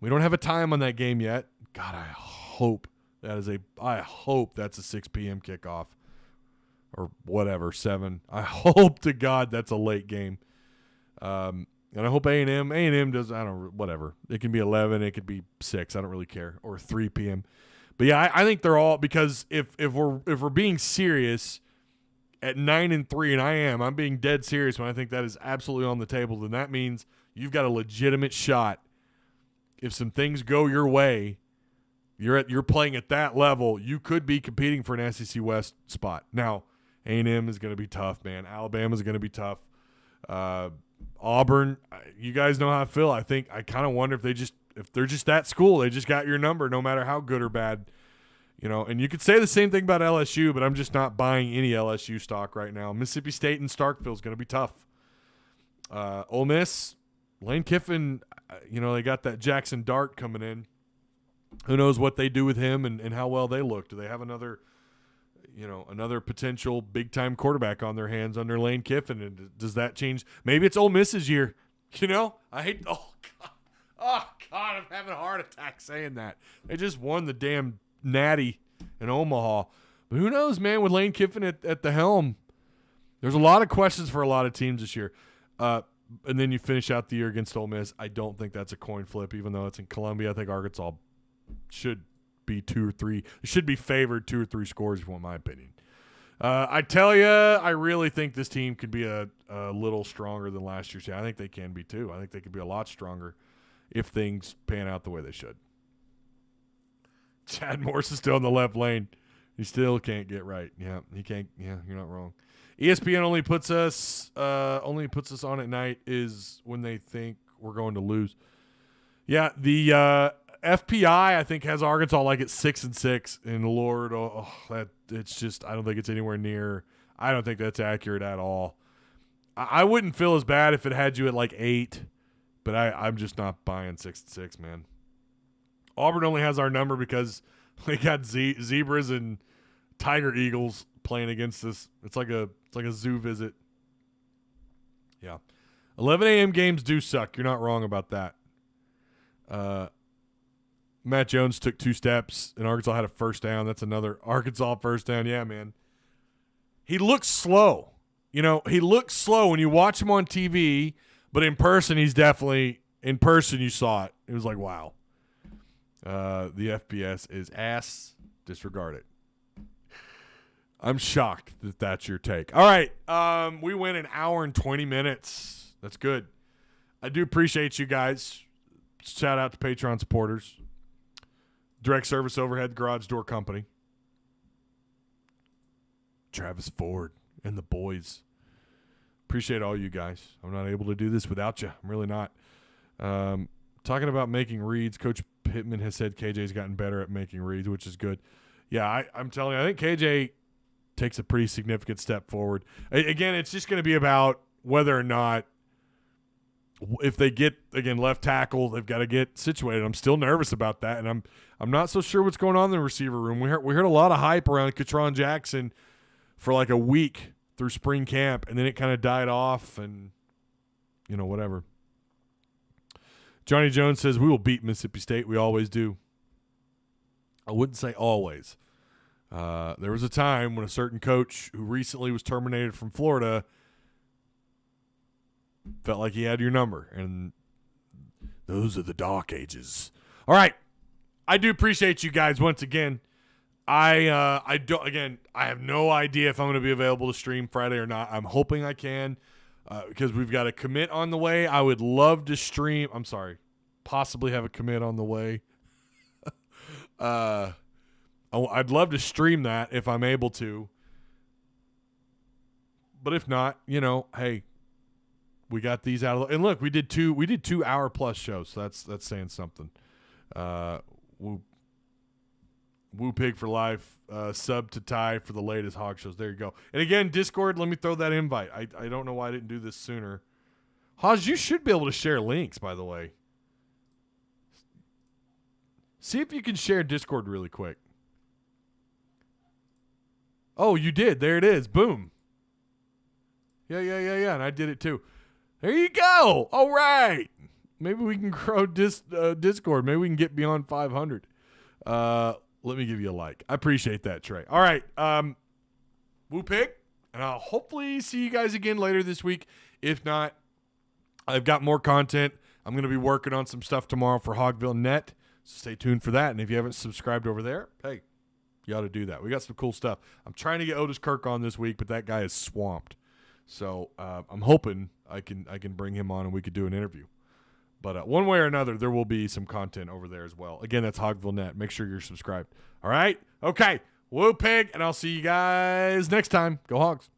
We don't have a time on that game yet. God, I hope that's a 6 p.m. kickoff. Or whatever, 7. I hope to God that's a late game. And I hope A&M does, whatever. It can be 11, it could be 6, I don't really care, or 3 p.m. But yeah, I think they're all, because if we're being serious at 9-3, and I'm being dead serious when I think that is absolutely on the table, then that means you've got a legitimate shot. If some things go your way, you're playing at that level, you could be competing for an SEC West spot. Now, A&M is going to be tough, man. Alabama is going to be tough. Auburn, you guys know how I feel. I kind of wonder if they're just that school, they just got your number no matter how good or bad. And you could say the same thing about LSU, but I'm just not buying any LSU stock right now. Mississippi State and Starkville is going to be tough. Ole Miss, Lane Kiffin, they got that Jackson Dart coming in. Who knows what they do with him and how well they look. Do they have another potential big-time quarterback on their hands under Lane Kiffin? And does that change? Maybe it's Ole Miss's year. Oh, God, I'm having a heart attack saying that. They just won the damn Natty in Omaha. But who knows, man, with Lane Kiffin at the helm, there's a lot of questions for a lot of teams this year. And then you finish out the year against Ole Miss. I don't think that's a coin flip, even though it's in Columbia. I think Arkansas should be 2 or 3. It should be favored 2 or 3 scores, in my opinion. I tell you, I really think this team could be a little stronger than last year's. I think they can be too. I think they could be a lot stronger if things pan out the way they should. Chad Morse is still in the left lane. He still can't get right. Yeah, he can't. Yeah, you're not wrong. ESPN only puts us on at night is when they think we're going to lose. Yeah, the FPI I think has Arkansas like at 6-6, and Lord, that it's just I don't think it's anywhere near. I don't think that's accurate at all. I wouldn't feel as bad if it had you at like 8, but I'm just not buying 6-6, man. Auburn only has our number because they got zebras and tiger eagles playing against us. It's like a zoo visit. Yeah. 11 a.m. games do suck. You're not wrong about that. Matt Jones took 2 steps, and Arkansas had a first down. That's another Arkansas first down. Yeah, man. He looks slow. He looks slow when you watch him on TV, but in person, you saw it. It was like, wow. The FBS is ass. Disregard it. I'm shocked that that's your take. All right. We went an hour and 20 minutes. That's good. I do appreciate you guys. Shout out to Patreon supporters. Direct Service Overhead Garage Door Company. Travis Ford and the boys. Appreciate all you guys. I'm not able to do this without you. I'm really not. Talking about making reads, Coach Pittman has said KJ's gotten better at making reads, which is good. Yeah, I'm telling you, I think KJ takes a pretty significant step forward. Again, it's just going to be about whether or not if they get, again, left tackle, they've got to get situated. I'm still nervous about that, and I'm not so sure what's going on in the receiver room. We heard a lot of hype around Katron Jackson for like a week through spring camp, and then it kind of died off and, whatever. Johnny Jones says, we will beat Mississippi State. We always do. I wouldn't say always. There was a time when a certain coach who recently was terminated from Florida felt like he had your number, and those are the dark ages. All right. I do appreciate you guys once again. I have no idea if I'm going to be available to stream Friday or not. I'm hoping I can because we've got a commit on the way. I would love to stream. I'm sorry. Possibly have a commit on the way. I'd love to stream that if I'm able to. But if not, hey, we got these out of, and look, we did 2 hour plus shows. So that's saying something. Woo Pig for life, sub to Ty for the latest Hog shows. There you go. And again, Discord, let me throw that invite. I don't know why I didn't do this sooner. Haj, you should be able to share links, by the way. See if you can share Discord really quick. Oh, you did. There it is. Boom. Yeah. And I did it too. There you go. All right. Maybe we can grow Discord. Maybe we can get beyond 500. Let me give you a like. I appreciate that, Trey. All right. Woo Pig. And I'll hopefully see you guys again later this week. If not, I've got more content. I'm going to be working on some stuff tomorrow for Hogville Net. So stay tuned for that. And if you haven't subscribed over there, hey, you ought to do that. We got some cool stuff. I'm trying to get Otis Kirk on this week, but that guy is swamped. So I'm hoping I can bring him on and we could do an interview. But one way or another, there will be some content over there as well. Again, that's Hogville Net. Make sure you're subscribed. All right? Okay. Woo Pig, and I'll see you guys next time. Go Hogs.